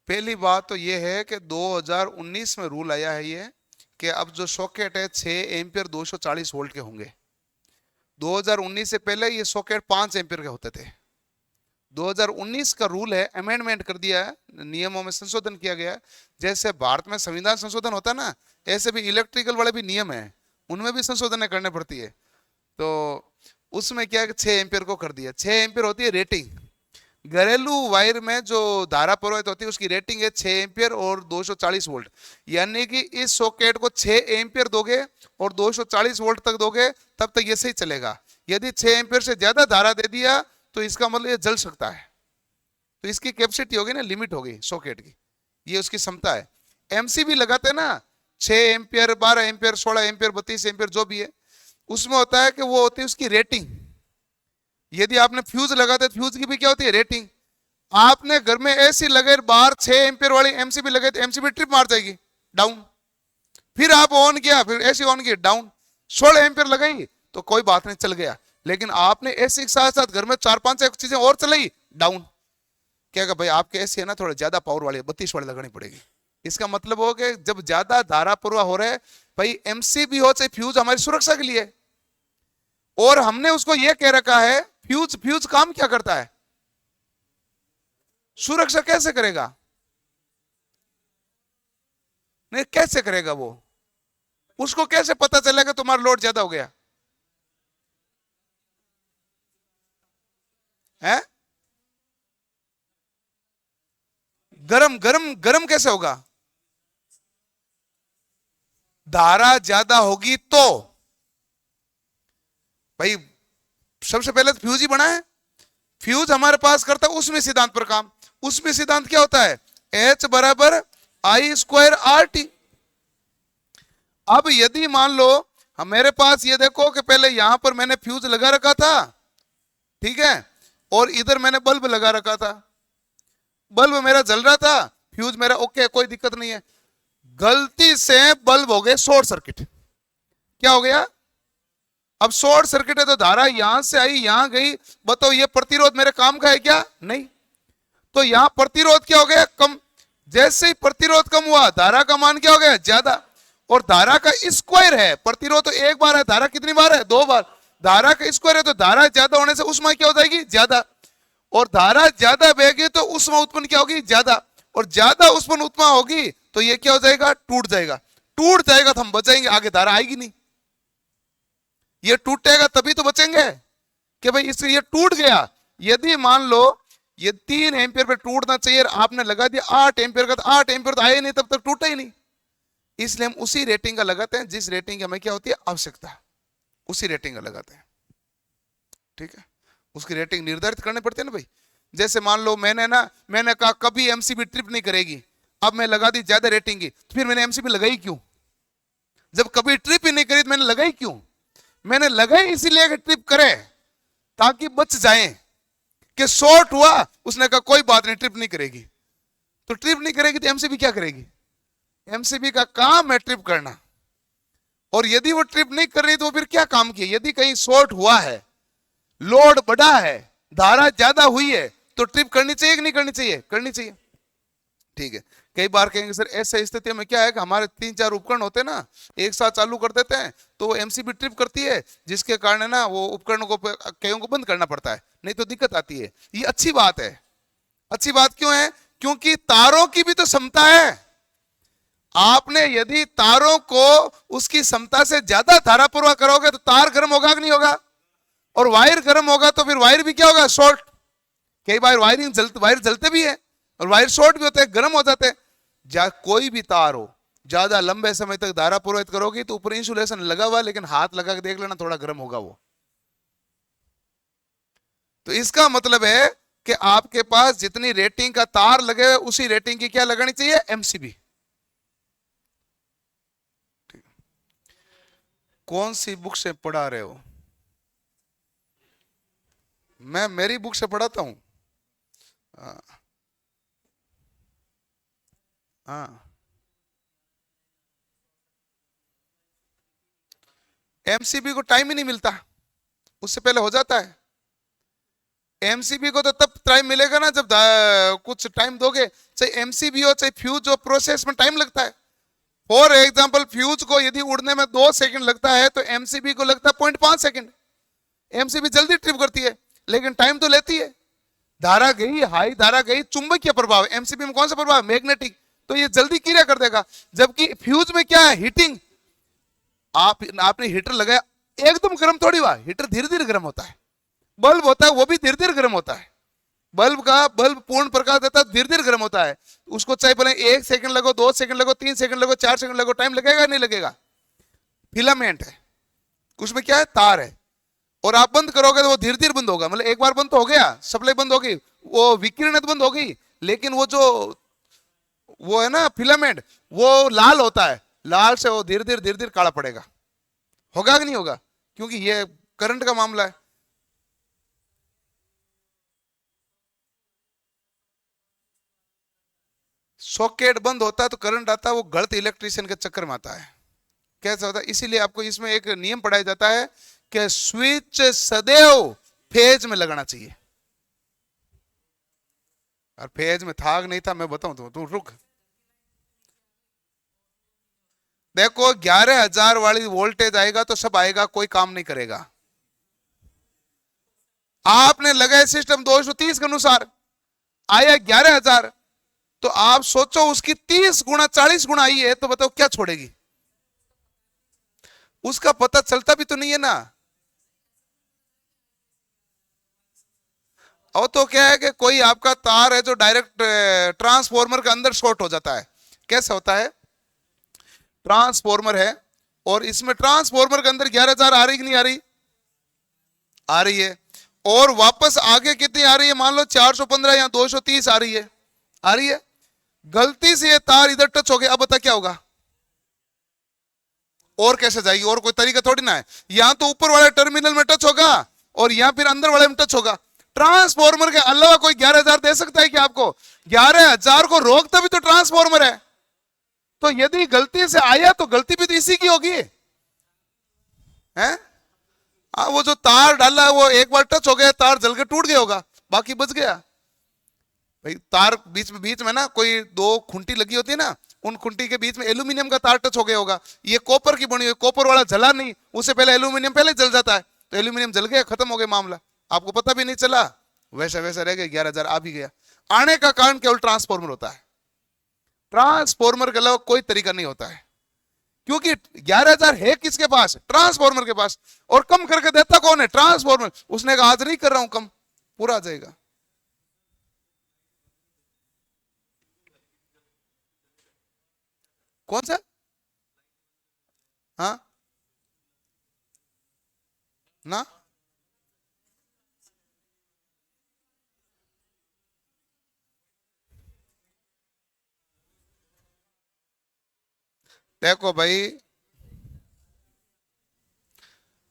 [SPEAKER 1] पहली बात तो ये है कि 2019 में रूल आया है ये कि अब जो सॉकेट है 6 एम्पियर 240 वोल्ट के होंगे। 2019 से पहले ये सॉकेट 5 एम्पियर के होते थे। 2019 का रूल है, अमेंडमेंट कर दिया है, नियमों में संशोधन किया गया है। जैसे भारत में संविधान संशोधन होता है ना, ऐसे भी इलेक्ट्रिकल वाले भी नियम है, उनमें भी संशोधन करने पड़ती है। तो उसमें क्या है कि 6 एम्पियर को कर दिया। 6 एम्पियर होती है रेटिंग। घरेलू वायर में जो धारा प्रवाहित होती है उसकी रेटिंग है 6 एम्पियर और 240 वोल्ट। यानी कि इस सॉकेट को 6 एम्पियर दोगे और 240 वोल्ट तक दोगे तब तक ये सही चलेगा। यदि 6 एम्पियर से ज्यादा धारा दे दिया तो इसका मतलब ये जल सकता है। तो इसकी कैपेसिटी होगी ना, लिमिट होगी सॉकेट की, ये उसकी क्षमता है। एमसीबी लगाते हैं ना, 6 एम्पियर 12 एम्पियर 16 एम्पियर 32 एम्पियर जो भी है, उसमें होता है कि वो होती है उसकी रेटिंग। यदि आपने फ्यूज लगाते तो फ्यूज की भी क्या होती है? रेटिंग। आपने घर में एसी लगे, बाहर 6 एम्पियर वाली एमसीबी लगे तो एमसीबी ट्रिप मार जाएगी, डाउन। फिर आप ऑन किया, फिर एसी ऑन किया, डाउन। 16 एम्पियर लगाई तो कोई बात नहीं, चल गया। लेकिन आपने एसी के साथ साथ घर में 4-5 चीजें और चलाई, डाउन। क्या कहा भाई आपके एसी है ना थोड़ा ज्यादा पावर वाली, 32 वाली लगानी पड़ेगी। इसका मतलब हो कि जब ज्यादा धारा प्रवाह हो रहा है, भाई एमसीबी हो चाहे फ्यूज हमारी सुरक्षा के लिए, और हमने उसको यह कह रखा है फ्यूज, फ्यूज काम क्या करता है, सुरक्षा कैसे करेगा, नहीं कैसे करेगा वो, उसको कैसे पता चलेगा तुम्हारा लोड ज्यादा हो गया है? गरम गरम गरम कैसे होगा, धारा ज्यादा होगी तो। भाई सबसे पहले तो फ्यूज ही बना है, फ्यूज हमारे पास करता है उसमें सिद्धांत पर काम। उसमें सिद्धांत क्या होता है, H बराबर आई स्क्वायर आर टी। अब यदि मान लो हम, मेरे पास ये देखो कि पहले यहां पर मैंने फ्यूज लगा रखा था, ठीक है, और इधर मैंने बल्ब लगा रखा था, बल्ब मेरा जल रहा था, फ्यूज मेरा ओके, कोई दिक्कत नहीं है। गलती से बल्ब हो गए शॉर्ट सर्किट। क्या हो गया, अब शॉर्ट सर्किट है तो धारा यहां से आई यहां गई, बताओ ये प्रतिरोध मेरे काम का है क्या, नहीं। तो यहां प्रतिरोध क्या हो गया, कम। जैसे ही प्रतिरोध कम हुआ धारा का मान क्या हो गया, ज्यादा। और धारा का स्क्वायर है, प्रतिरोध तो एक बार है, धारा कितनी बार है, 2 बार। धारा का स्क्वायर है तो धारा ज्यादा होने से ऊष्मा क्या हो जाएगी, ज्यादा। और धारा ज्यादा बहेगी तो ऊष्मा उत्पन्न क्या होगी, ज्यादा। और ज्यादा उत्पन्न ऊष्मा होगी तो ये क्या हो जाएगा, टूट जाएगा। टूट जाएगा तो हम बचाएंगे, आगे धारा आएगी नहीं। ये टूटेगा तभी तो बचेंगे कि भाई इससे ये टूट गया। यदि मान लो ये 3 एम्पियर पे टूटना चाहिए, आपने लगा दिया 8 एम्पियर का, तो 8 एम्पियर तो आया नहीं, तब तक टूटा ही नहीं। इसलिए हम उसी रेटिंग का लगाते हैं जिस रेटिंग की हमें क्या होती है, आवश्यकता, उसी रेटिंग का लगाते हैं, ठीक है। उसकी रेटिंग निर्धारित करनी पड़ती है ना भाई। जैसे मान लो मैंने कहा कभी एमसीबी ट्रिप नहीं करेगी, अब मैं लगा दी ज्यादा रेटिंग की, तो फिर मैंने एमसीबी लगाई क्यों, जब कभी ट्रिप ही नहीं करी तो मैंने लगाई क्यों, मैंने लगाई इसीलिए कि ट्रिप करे ताकि बच जाए। कि शॉर्ट हुआ, उसने कहा कोई बात नहीं ट्रिप नहीं करेगी, तो ट्रिप नहीं करेगी तो एमसीबी क्या करेगी, एमसीबी का काम है ट्रिप करना। और यदि वो ट्रिप नहीं कर रही तो फिर क्या काम किया, यदि कहीं शॉर्ट हुआ है, लोड बढ़ा है, धारा ज्यादा हुई है, तो ट्रिप करनी चाहिए कि नहीं करनी चाहिए, करनी चाहिए, ठीक है। कई बार कहेंगे सर ऐसे स्थिति में क्या है कि हमारे 3-4 उपकरण होते हैं ना, एक साथ चालू कर देते हैं तो एमसीबी ट्रिप करती है, जिसके कारण ना वो उपकरणों को कईयों को बंद करना पड़ता है, नहीं तो दिक्कत आती है। ये अच्छी बात है। अच्छी बात क्यों है, क्योंकि तारों की भी तो क्षमता है। आपने यदि तारों को उसकी क्षमता से ज्यादा धारा प्रवाह करोगे तो तार गर्म होगा कि नहीं होगा, और वायर गर्म होगा तो फिर वायर भी क्या होगा, शॉर्ट। कई बार वायर जलते भी है और वायर शॉर्ट भी होते हैं, गर्म हो जाते हैं। कोई भी तार हो, ज्यादा लंबे समय तक धारा प्रवाहित करोगी तो ऊपर इंसुलेशन लगा हुआ, लेकिन हाथ लगा के देख लेना थोड़ा गर्म होगा वो। तो इसका मतलब है कि आपके पास जितनी रेटिंग का तार लगे हुए उसी रेटिंग की क्या लगानी चाहिए, एमसीबी। कौन सी बुक से पढ़ा रहे हो, मैं मेरी बुक से पढ़ाता हूं। हाँ, एमसीबी को टाइम ही नहीं मिलता, उससे पहले हो जाता है। एमसीबी को तो तब टाइम मिलेगा ना जब कुछ टाइम दोगे, चाहे एमसीबी हो चाहे फ्यूज हो, प्रोसेस में टाइम लगता है। फॉर एग्जांपल फ्यूज को यदि उड़ने में 2 सेकंड लगता है तो एमसीबी को लगता है 0.5 सेकंड। एमसीबी जल्दी ट्रिप करती है लेकिन टाइम तो लेती है। धारा गई, हाई धारा गई, चुंबकीय प्रभाव, एमसीबी में कौन सा प्रभाव, मैग्नेटिक, तो ये जल्दी क्रिया कर देगा। जबकि फ्यूज में क्या है, हीटिंग। आपने हीटर लगाया, एकदम गर्म थोड़ी हुआ, हीटर धीरे धीरे गर्म होता है। बल्ब होता है वो भी धीरे धीरे गर्म होता है, बल्ब पूर्ण प्रकाश देता है, धीरे धीरे गर्म होता है। उसको चाहे पहले 1 सेकंड लगो, 2 सेकंड लगो, 3 सेकंड लगो, 4 सेकंड लगो, टाइम लगेगा नहीं लगेगा। फिलामेंट है, उसमें क्या है, तार है, और आप बंद करोगे तो वो धीरे धीरे बंद होगा। मतलब एक बार बंद तो हो गया, सप्लाई बंद हो गई, वो विकिरण बंद हो गई, लेकिन वो है ना फिलामेंट, वो लाल होता है, लाल से वो धीरे धीरे काला पड़ेगा। होगा कि नहीं होगा, क्योंकि ये करंट का मामला है। सॉकेट बंद होता है तो करंट आता है, वो गलत इलेक्ट्रिशियन के चक्कर में आता है। कैसा होता है? इसीलिए आपको इसमें एक नियम पढ़ाया जाता है कि स्विच सदैव फेज में लगाना चाहिए। और फेज में था नहीं था मैं बताऊं तू रुक। देखो 11,000 वाली वोल्टेज आएगा तो सब आएगा, कोई काम नहीं करेगा। आपने लगाया सिस्टम 230 के अनुसार, आया 11,000, तो आप सोचो उसकी 30 गुना 40 गुना आई है, तो बताओ क्या छोड़ेगी? उसका पता चलता भी तो नहीं है ना। और तो क्या है कि कोई आपका तार है जो डायरेक्ट ट्रांसफॉर्मर के अंदर शॉर्ट हो जाता है। कैसे होता है? ट्रांसफॉर्मर है और इसमें ट्रांसफॉर्मर के अंदर 11,000 आ रही कि नहीं आ रही? आ रही है। और वापस आगे कितनी आ रही है? मान लो 415 या 230 आ रही है, आ रही है। गलती से ये तार इधर टच हो गया, अब बता क्या होगा? और कैसे जाएगी? और कोई तरीका थोड़ी ना है। यहां तो ऊपर वाले टर्मिनल में टच होगा और यहां फिर अंदर वाले में टच होगा। ट्रांसफॉर्मर के अलावा कोई 11,000 दे सकता है कि आपको? 11,000 को रोकता भी तो ट्रांसफॉर्मर है। तो यदि गलती से आया तो गलती भी तो इसी की होगी, है? वो जो तार डाला है वो एक बार टच हो गया, तार जल के टूट गया होगा, बाकी बच गया। भाई तार बीच में ना कोई दो खुंटी लगी होती है ना, उन खुंटी के बीच में एल्यूमिनियम का तार टच हो गया होगा। ये कॉपर की बनी हुई, कॉपर वाला जला नहीं, उससे पहले एल्यूमिनियम पहले जल जाता है, तो एल्यूमिनियम जल गया, खत्म हो गया मामला, आपको पता भी नहीं चला, वैसा वैसा रह गया, 11,000 आ भी गया। आने का कारण केवल ट्रांसफॉर्मर होता है। ट्रांसफॉर्मर के अलावा कोई तरीका नहीं होता है, क्योंकि 11,000 है किसके पास? ट्रांसफॉर्मर के पास। और कम करके देता कौन है? ट्रांसफॉर्मर। उसने कहा आज नहीं कर रहा हूं कम, पूरा आ जाएगा। कौन सा? हाँ ना, देखो भाई,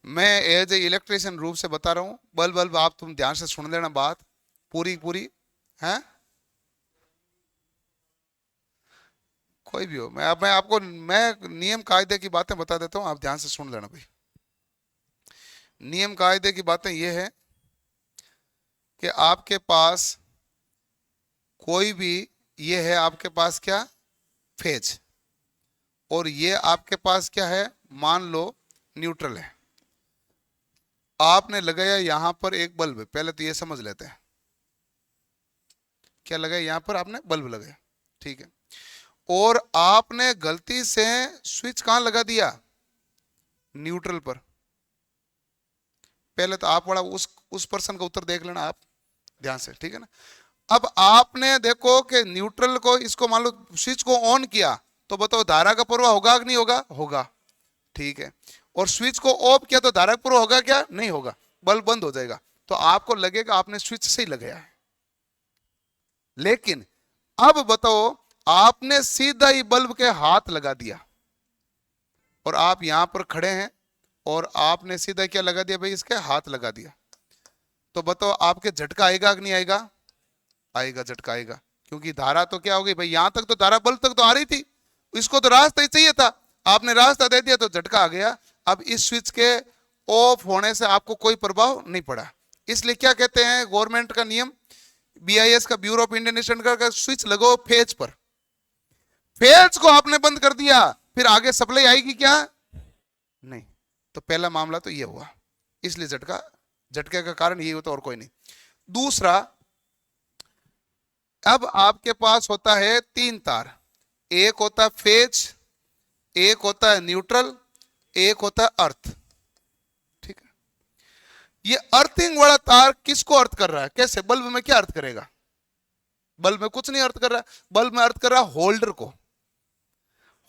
[SPEAKER 1] मैं एज ए इलेक्ट्रिशियन रूप से बता रहा हूं, बल्ब बल्ब आप तुम ध्यान से सुन लेना बात पूरी पूरी, है? कोई भी हो, मैं आपको मैं नियम कायदे की बातें बता देता हूं, आप ध्यान से सुन लेना भाई। नियम कायदे की बातें ये है कि आपके पास कोई भी, ये है आपके पास क्या? फेज। और ये आपके पास क्या है? मान लो न्यूट्रल है। आपने लगाया यहां पर एक बल्ब, पहले तो ये समझ लेते हैं क्या लगाया। यहां पर आपने बल्ब लगाया, ठीक है। और आपने गलती से स्विच कहां लगा दिया? न्यूट्रल पर। पहले तो आप वाला उस पर्सन का उत्तर देख लेना आप ध्यान से, ठीक है ना। अब आपने देखो कि न्यूट्रल को, इसको मान लो स्विच को ऑन किया, तो बताओ धारा का प्रवाह होगा कि नहीं होगा? होगा, ठीक है। और स्विच को ऑफ किया तो धारा का प्रवाह होगा क्या? नहीं होगा, बल्ब बंद हो जाएगा। तो आपको लगेगा आपने स्विच सही लगाया है। लेकिन अब बताओ, आपने सीधा ही बल्ब के हाथ लगा दिया और आप यहां पर खड़े हैं और आपने सीधा क्या लगा दिया भाई? इसके हाथ लगा दिया, तो बताओ आपके झटका आएगा कि नहीं आएगा? आएगा, झटका आएगा। क्योंकि धारा तो क्या होगी भाई, यहां तक तो धारा बल्ब तक तो आ रही थी, इसको तो रास्ता ही चाहिए था, आपने रास्ता दे दिया तो झटका आ गया। अब इस स्विच के ऑफ होने से आपको कोई प्रभाव नहीं पड़ा। इसलिए क्या कहते हैं गवर्नमेंट का नियम, BIS का, ब्यूरो ऑफ इंडियन स्टैंडर्ड का, स्विच लगाओ फेज पर। फेज को आपने बंद कर दिया, फिर आगे सप्लाई आएगी क्या? नहीं। तो पहला मामला तो ये हुआ, इसलिए झटके का कारण ये होता और कोई नहीं। दूसरा, अब आपके पास होता है 3 तार, एक होता है फेज, एक होता है न्यूट्रल, एक होता है अर्थ, ठीक है। ये अर्थिंग वाला तार किसको अर्थ कर रहा है? कैसे? बल्ब में क्या अर्थ करेगा? बल्ब में कुछ नहीं अर्थ कर रहा, बल्ब में अर्थ कर रहा होल्डर को।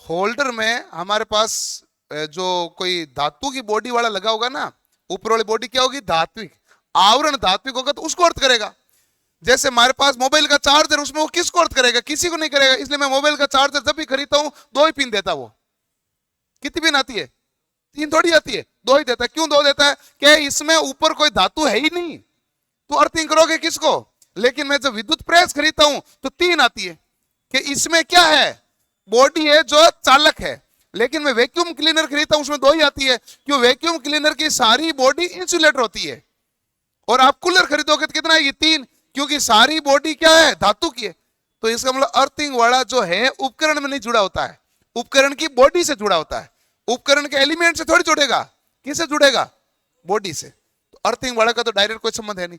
[SPEAKER 1] होल्डर में हमारे पास जो कोई धातु की बॉडी वाला लगा होगा ना, ऊपर वाली बॉडी क्या होगी? धात्विक, आवरण धात्विक होगा, तो उसको अर्थ करेगा। जैसे हमारे पास मोबाइल का चार्जर, उसमें वो किसको अर्थ करेगा? किसी को नहीं करेगा। इसलिए मैं मोबाइल का चार्जर जब भी खरीदता हूं 2 ही पिन देता। वो कितनी पिन आती है? 3 थोड़ी आती है, 2 ही देता है। क्यों 2 देता है? क्या इसमें ऊपर कोई धातु है ही नहीं, तो अर्थिंग करोगे किसको? लेकिन मैं जब विद्युत प्रेस खरीदता हूं तो 3 आती है, कि इसमें क्या है? बॉडी है जो चालक है। लेकिन मैं वैक्यूम क्लीनर खरीदता हूं उसमें 2 ही आती है, क्यों? वैक्यूम क्लीनर की सारी बॉडी इंसुलेटर होती है, और आप कूलर खरीदोगे तो कितना आएगी? 3, क्योंकि सारी बॉडी क्या है? धातु की है। तो इसका मतलब अर्थिंग वाला जो है उपकरण में नहीं जुड़ा होता है, उपकरण की बॉडी से जुड़ा होता है। उपकरण के एलिमेंट से थोड़ी जुड़ेगा, किससे जुड़ेगा? बॉडी से। तो अर्थिंग वाला का तो डायरेक्ट कोई संबंध है नहीं।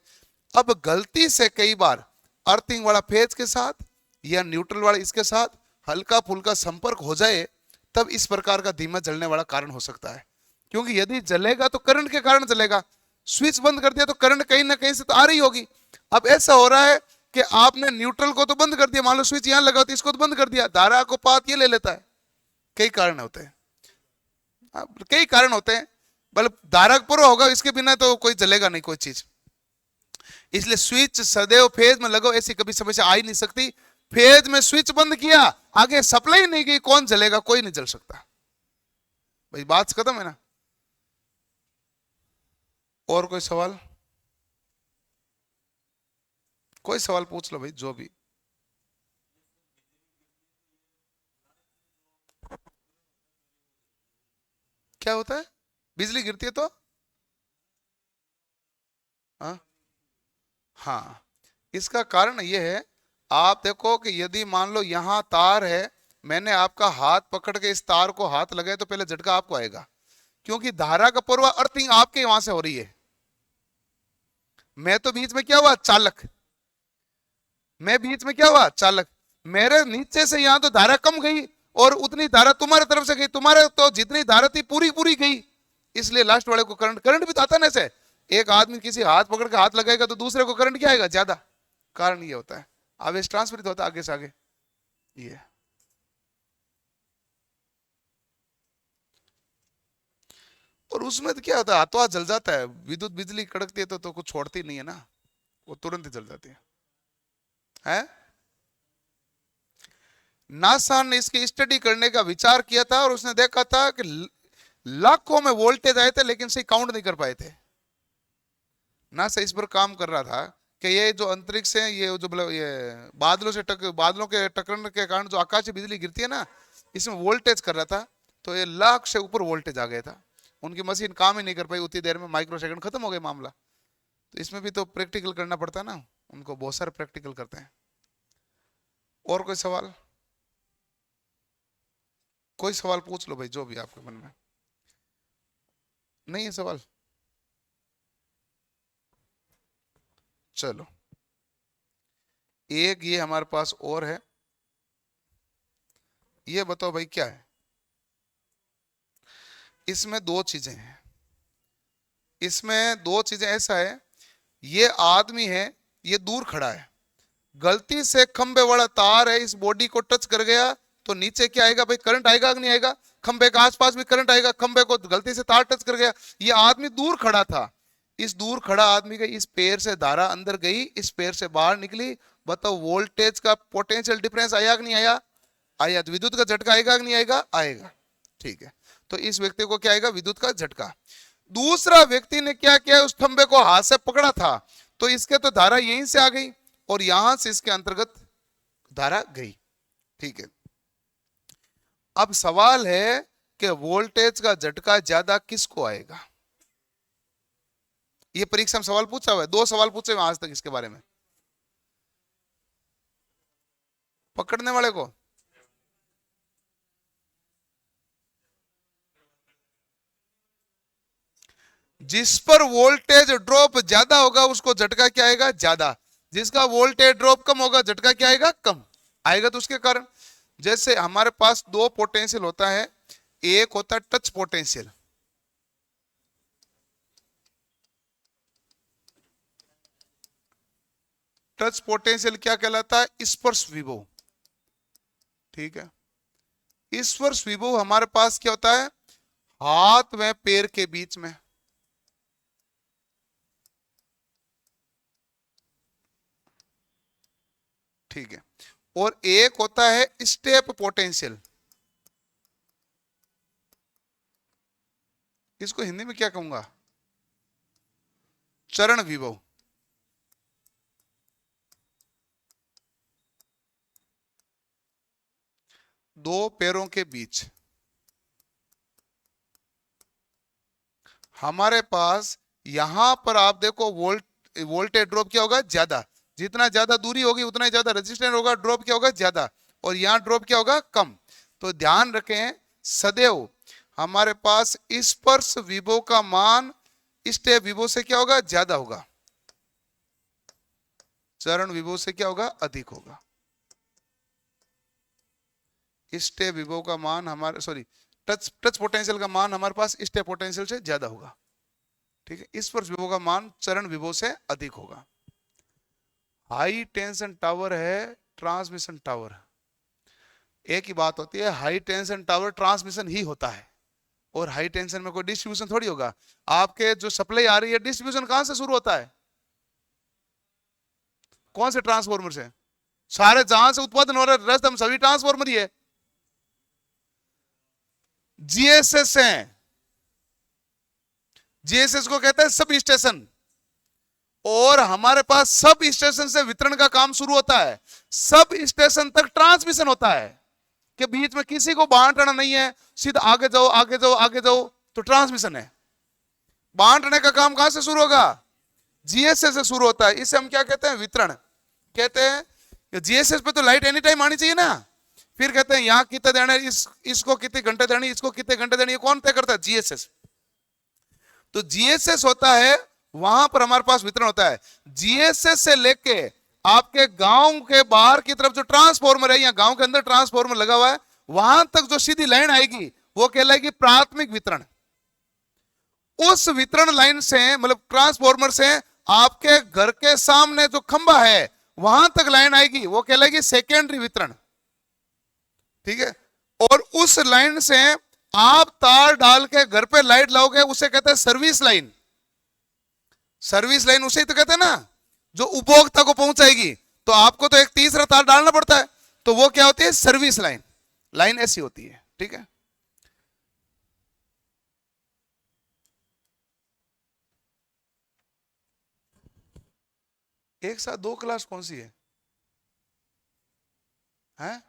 [SPEAKER 1] अब गलती से कई बार अर्थिंग वाला फेज के साथ या न्यूट्रल वाला इसके साथ हल्का फुल्का संपर्क हो जाए, तब इस प्रकार का धीमा जलने वाला कारण हो सकता है। क्योंकि यदि जलेगा तो करंट के कारण जलेगा, स्विच बंद कर दिया तो करंट कहीं ना कहीं से तो आ रही होगी। अब ऐसा हो रहा है कि आपने न्यूट्रल को तो बंद कर दिया, मान लो स्विच यहां लगा तो इसको तो बंद कर दिया, धारा को पात ये ले लेता है। कई कारण होते हैं, कई कारण होते हैं। बल्ब धारा पूरा होगा, इसके बिना तो कोई जलेगा नहीं कोई चीज। इसलिए स्विच सदैव फेज में लगाओ, ऐसी कभी समस्या आ ही नहीं सकती। फेज में स्विच बंद किया, आगे सप्लाई नहीं गई, कौन जलेगा? कोई नहीं जल सकता। भाई बात खत्म है ना? और कोई सवाल? कोई सवाल पूछ लो भाई, जो भी। क्या होता है? बिजली गिरती है तो? हाँ हाँ, इसका कारण यह है, आप देखो कि यदि मान लो यहां तार है, मैंने आपका हाथ पकड़ के इस तार को हाथ लगाए तो पहले झटका आपको आएगा, क्योंकि धारा का पूर्व अर्थिंग आपके वहां से हो रही है। मैं तो बीच में क्या हुआ? चालक। मैं बीच में क्या हुआ? चालक। मेरे नीचे से यहां तो धारा कम गई, और उतनी धारा तुम्हारे तरफ से गई, तुम्हारे तो जितनी धारा थी पूरी पूरी गई, इसलिए लास्ट वाले को करंट। करंट भी तो आता है ना ऐसे, एक आदमी किसी हाथ पकड़ के हाथ लगाएगा तो दूसरे को करंट क्या आएगा? ज्यादा। कारण ये होता है, आवेश ट्रांसफर होता है आगे से आगे। ये और उसमें तो क्या होता है, हाथों हाथ जल जाता है। विद्युत बिजली कड़कती है तो कुछ छोड़ती नहीं है ना, वो तुरंत ही जल जाती है? नासा ने इसकी स्टडी करने का विचार किया था, और उसने देखा था कि लाखों में वोल्टेज आए थे, लेकिन सही काउंट नहीं कर पाए थे। नासा इस पर काम कर रहा था कि ये जो अंतरिक्ष है, ये जो मतलब ये बादलों के टकराने के कारण जो आकाशीय बिजली गिरती है ना, इसमें वोल्टेज कर रहा था। तो ये लाख से ऊपर वोल्टेज आ गया था, उनकी मशीन काम ही नहीं कर पाई उतनी देर में, माइक्रो सेकंड खत्म हो गया मामला। तो इसमें भी तो प्रैक्टिकल करना पड़ता है ना, उनको बहुत सारे प्रैक्टिकल करते हैं। और कोई सवाल? कोई सवाल पूछ लो भाई, जो भी आपके मन में। नहीं है सवाल? चलो, एक ये हमारे पास और है, ये बताओ भाई क्या है? इसमें 2 चीजें हैं, इसमें 2 चीजें। ऐसा है, ये आदमी है, ये दूर खड़ा है, गलती से खंबे वाला तार है इस बॉडी को टच कर गया, तो नीचे क्या आएगा भाई? करंट आएगा कि नहीं आएगा? खंबे के आसपास भी करंट आएगा, खंबे को गलती से तार टच कर गया। ये आदमी दूर खड़ा था, इस दूर खड़ा आदमी के इस पैर से धारा अंदर गई, इस पैर से बाहर निकली। बताओ वोल्टेज का पोटेंशियल डिफरेंस आया कि नहीं आया? आया। तो विद्युत का झटका आएगा कि नहीं आएगा? आएगा। ठीक है, तो इस व्यक्ति को क्या आएगा? विद्युत का झटका। दूसरा व्यक्ति ने क्या किया? उस खंबे को हाथ से पकड़ा था, तो इसके तो धारा यहीं से आ गई, और यहां से इसके अंतर्गत धारा गई। ठीक है, अब सवाल है कि वोल्टेज का झटका ज्यादा किसको आएगा? ये परीक्षा में सवाल पूछा हुआ है, 2 सवाल पूछे हुए आज तक इसके बारे में। पकड़ने वाले को? जिस पर वोल्टेज ड्रॉप ज्यादा होगा उसको झटका क्या आएगा? ज्यादा। जिसका वोल्टेज ड्रॉप कम होगा झटका क्या आएगा? कम आएगा। तो उसके कारण, जैसे हमारे पास 2 पोटेंशियल होता है, एक होता है टच पोटेंशियल, टच पोटेंशियल क्या कहलाता है? स्पर्श विभव। ठीक है, स्पर्श विभव हमारे पास क्या होता है? हाथ में पैर के बीच में। ठीक है, और एक होता है स्टेप पोटेंशियल। इसको हिंदी में क्या कहूंगा? चरण विभव। 2 पैरों के बीच। हमारे पास यहां पर आप देखो वोल्टेज ड्रॉप क्या होगा, ज्यादा। जितना ज्यादा दूरी होगी उतना ही ज्यादा रेजिस्टेंस होगा, ड्रॉप क्या होगा, ज्यादा। और यहां ड्रॉप क्या होगा, कम। तो ध्यान रखें सदैव हमारे पास स्पर्श विभव का मान स्टेप विभव से क्या होगा, ज्यादा होगा। चरण विभव से क्या होगा, अधिक होगा। स्टेप विभव का मान हमारे टच पोटेंशियल का मान हमारे पास स्टेप पोटेंशियल से ज्यादा होगा। ठीक है, स्पर्श विभव का मान चरण विभव से अधिक होगा। हाई टेंशन टावर है, ट्रांसमिशन टावर, एक ही बात होती है। हाई टेंशन टावर ट्रांसमिशन ही होता है, और हाई टेंशन में कोई डिस्ट्रीब्यूशन थोड़ी होगा। आपके जो सप्लाई आ रही है, डिस्ट्रीब्यूशन कहां से शुरू होता है, कौन से ट्रांसफॉर्मर से? सारे जहां से उत्पादन हो रहा है रस्त हम सभी ट्रांसफॉर्मर ही है, जीएसएस है। जीएसएस को कहते हैं सब स्टेशन, और हमारे पास सब स्टेशन से वितरण का काम शुरू होता है, सब स्टेशन तक ट्रांसमिशन होता है, कि बीच में किसी को बांटना नहीं है, सीधा आगे जाओ आगे जाओ आगे जाओ, तो ट्रांसमिशन है। बांटने का काम कहां से शुरू होगा, जीएसएस से शुरू होता है। इसे हम क्या कहते हैं, वितरण कहते हैं। जीएसएस पे तो लाइट एनी टाइम आनी चाहिए ना, फिर कहते हैं यहां कितने देना है, इसको कितने घंटे देनी, इसको कितने घंटे देनी, कौन तय करता है, जीएसएस। तो जीएसएस होता है, वहां पर हमारे पास वितरण होता है। जीएसएस से लेके आपके गांव के बाहर की तरफ जो ट्रांसफॉर्मर है, या गांव के अंदर ट्रांसफॉर्मर लगा हुआ है, वहां तक जो सीधी लाइन आएगी वो कहलाएगी प्राथमिक वितरण। उस वितरण लाइन से, मतलब ट्रांसफॉर्मर से आपके घर के सामने जो खंबा है वहां तक लाइन आएगी, वो कहलाएगी सेकेंडरी वितरण। ठीक है, और उस लाइन से आप तार डाल के घर पे लाइट लाओगे, उसे कहते हैं सर्विस लाइन। सर्विस लाइन उसे तो कहते हैं ना, जो उपभोक्ता को पहुंचाएगी। तो आपको तो एक तीसरा तार डालना पड़ता है, तो वो क्या होती है, सर्विस लाइन। लाइन ऐसी होती है। ठीक है, एक साथ दो क्लास कौन सी है, हैं?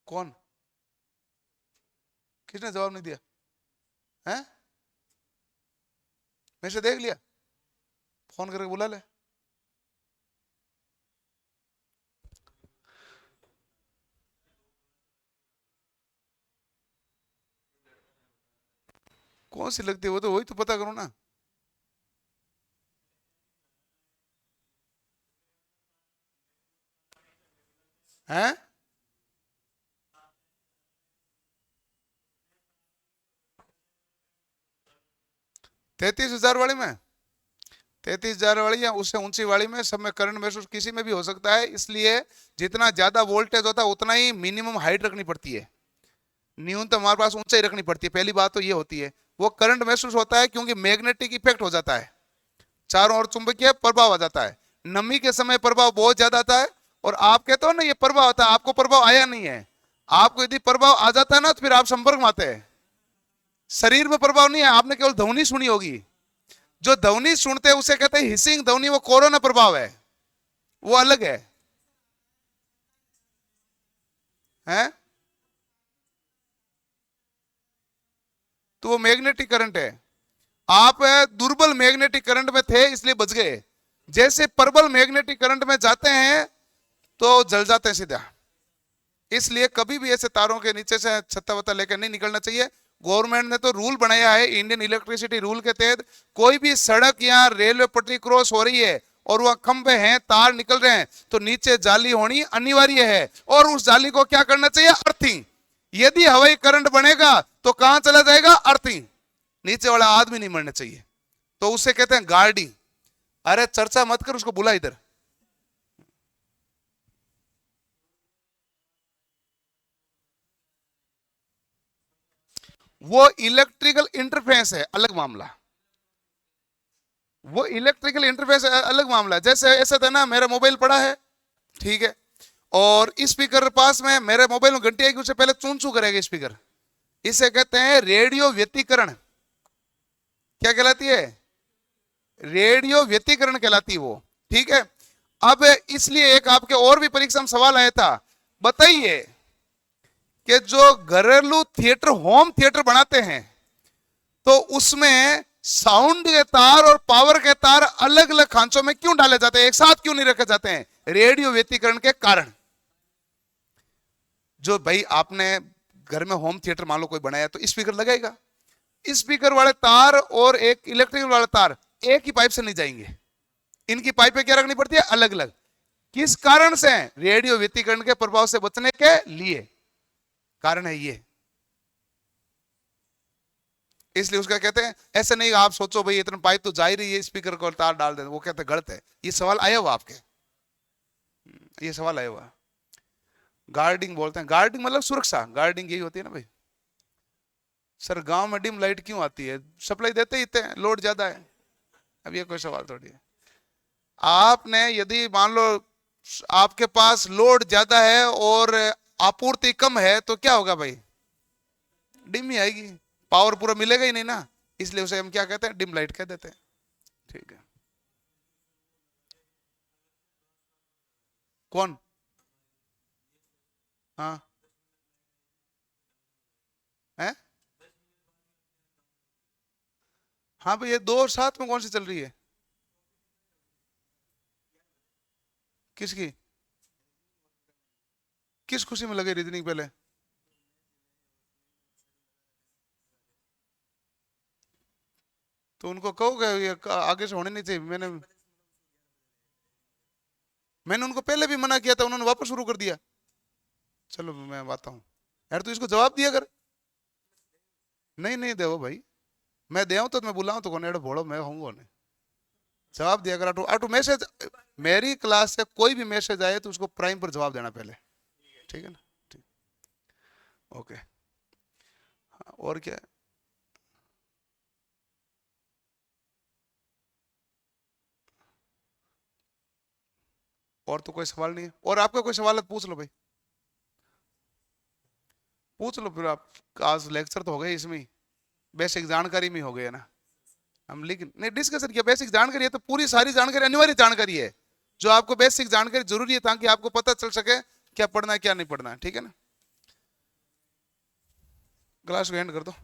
[SPEAKER 1] कौन, किसने जवाब नहीं दिया, हैं? मैं से देख लिया, फोन करके बुला ले। कौन सी लगती है, वो तो वही तो पता करो ना। हैं? 33,000 वाली में, 33,000 वाली या उससे ऊंची वाली में, सब में करंट महसूस किसी में भी हो सकता है। इसलिए जितना ज्यादा वोल्टेज होता है उतना ही मिनिमम हाइट रखनी पड़ती है, न्यूनतम हमारे पास ऊंचाई रखनी पड़ती है। पहली बात तो ये होती है। वो करंट महसूस होता है क्योंकि मैग्नेटिक इफेक्ट हो जाता है, चारों ओर चुंबकीय प्रभाव आ जाता है। नमी के समय प्रभाव बहुत ज्यादा आता है, और आप कहते हो ना ये प्रभाव आता है, आपको प्रभाव आया नहीं है। आपको यदि प्रभाव आ जाता है ना, तो फिर आप संपर्क में आते हैं। शरीर में प्रभाव नहीं है, आपने केवल ध्वनि सुनी होगी। जो ध्वनि सुनते हैं उसे कहते हैं हिसिंग ध्वनि, वो कोरोना प्रभाव है, वो अलग है, हैं? तो वो मैग्नेटिक करंट है। आप दुर्बल मैग्नेटिक करंट में थे इसलिए बच गए, जैसे प्रबल मैग्नेटिक करंट में जाते हैं तो जल जाते हैं सीधा। इसलिए कभी भी ऐसे तारों के नीचे से छत्ता वत्ता लेकर नहीं निकलना चाहिए। गवर्नमेंट ने तो रूल बनाया है, इंडियन इलेक्ट्रिसिटी रूल के तहत, कोई भी सड़क या रेलवे पटरी क्रॉस हो रही है और वह खंभे हैं, तार निकल रहे हैं, तो नीचे जाली होनी अनिवार्य है। और उस जाली को क्या करना चाहिए, अर्थिंग। यदि हवाई करंट बनेगा तो कहां चला जाएगा, अर्थिंग, नीचे वाला आदमी नहीं मरना चाहिए। तो उसे कहते हैं गार्डिंग। अरे चर्चा मत कर, उसको बुला इधर। वो इलेक्ट्रिकल इंटरफेस है, अलग मामला। वो इलेक्ट्रिकल इंटरफेस अलग मामला। जैसे ऐसा था ना, मेरा मोबाइल पड़ा है, ठीक है, और स्पीकर पास में, मेरे मोबाइल में घंटी आएगी, उससे पहले चूं चूं करेगा स्पीकर। इसे कहते हैं रेडियो व्यतिकरण। क्या कहलाती है, रेडियो व्यतिकरण कहलाती है वो। ठीक है, अब इसलिए एक आपके और भी परीक्षा में सवाल आया था, बताइए कि जो घरेलू थिएटर, होम थिएटर बनाते हैं, तो उसमें साउंड के तार और पावर के तार अलग अलग खांचों में क्यों डाले जाते हैं, एक साथ क्यों नहीं रखे जाते हैं? रेडियो व्यतिकरण के कारण। जो भाई आपने घर में होम थिएटर मान लो कोई बनाया तो स्पीकर लगाएगा, स्पीकर वाले तार और एक इलेक्ट्रिकल वाले तार एक ही पाइप से नहीं जाएंगे, इनकी पाइपें क्या रखनी पड़ती है, अलग अलग। किस कारण से? रेडियो व्यतिकरण के प्रभाव से बचने के लिए कारण है ये। इसलिए उसका कहते हैं ऐसे नहीं आप सोचो भाई इतना पाइप तो जा ही रही है, स्पीकर को तार डाल दे, वो कहते हैं गलत है। ये सवाल आया हुआ आपके, ये सवाल आया हुआ। गार्डिंग बोलते हैं, गार्डिंग मतलब सुरक्षा, गार्डिंग यही होती है ना भाई। सर गांव में डिम लाइट क्यों आती है, सप्लाई देते ही इतने, लोड ज्यादा है। अब ये कोई सवाल थोड़ी है। आपने यदि मान लो आपके पास लोड ज्यादा है और आपूर्ति कम है तो क्या होगा भाई, डिम ही आएगी, पावर पूरा मिलेगा ही नहीं ना। इसलिए उसे हम क्या कहते हैं, डिम लाइट कह देते हैं। ठीक है, कौन? हाँ है, हाँ भाई ये दो और साथ में कौन सी चल रही है? किसकी, किस खुशी में लगे रीजनिंग पहले? तो उनको कहो ये आगे से होने नहीं चाहिए। मैंने उनको पहले भी मना किया था, उन्होंने वापस शुरू कर दिया। चलो मैं आता हूँ यार, तू इसको जवाब दिया कर। नहीं नहीं दे भाई, मैं दे तो मैं बुलाऊं तो कौन एडो भोड़ो मैं हूँ नहीं। जवाब दिया कर आटू आटू, मैसेज मेरी क्लास से कोई भी मैसेज आए तो उसको प्राइम पर जवाब देना पहले, ठीक है ना? ठीक, ओके। हाँ, और क्या है? और तो कोई सवाल नहीं है, और आपका कोई सवाल है तो पूछ लो भाई, पूछ लो फिर। आप आज लेक्चर तो हो गए इसमें, बेसिक जानकारी में हो गए ना। हम लिख नहीं डिस्कशन किया, बेसिक जानकारी है तो पूरी सारी जानकारी अनिवार्य जानकारी है, जो आपको बेसिक जानकारी जरूरी है ताकि आपको पता चल सके क्या पढ़ना है क्या नहीं पढ़ना है, ठीक है ना? क्लास को एंड कर दो।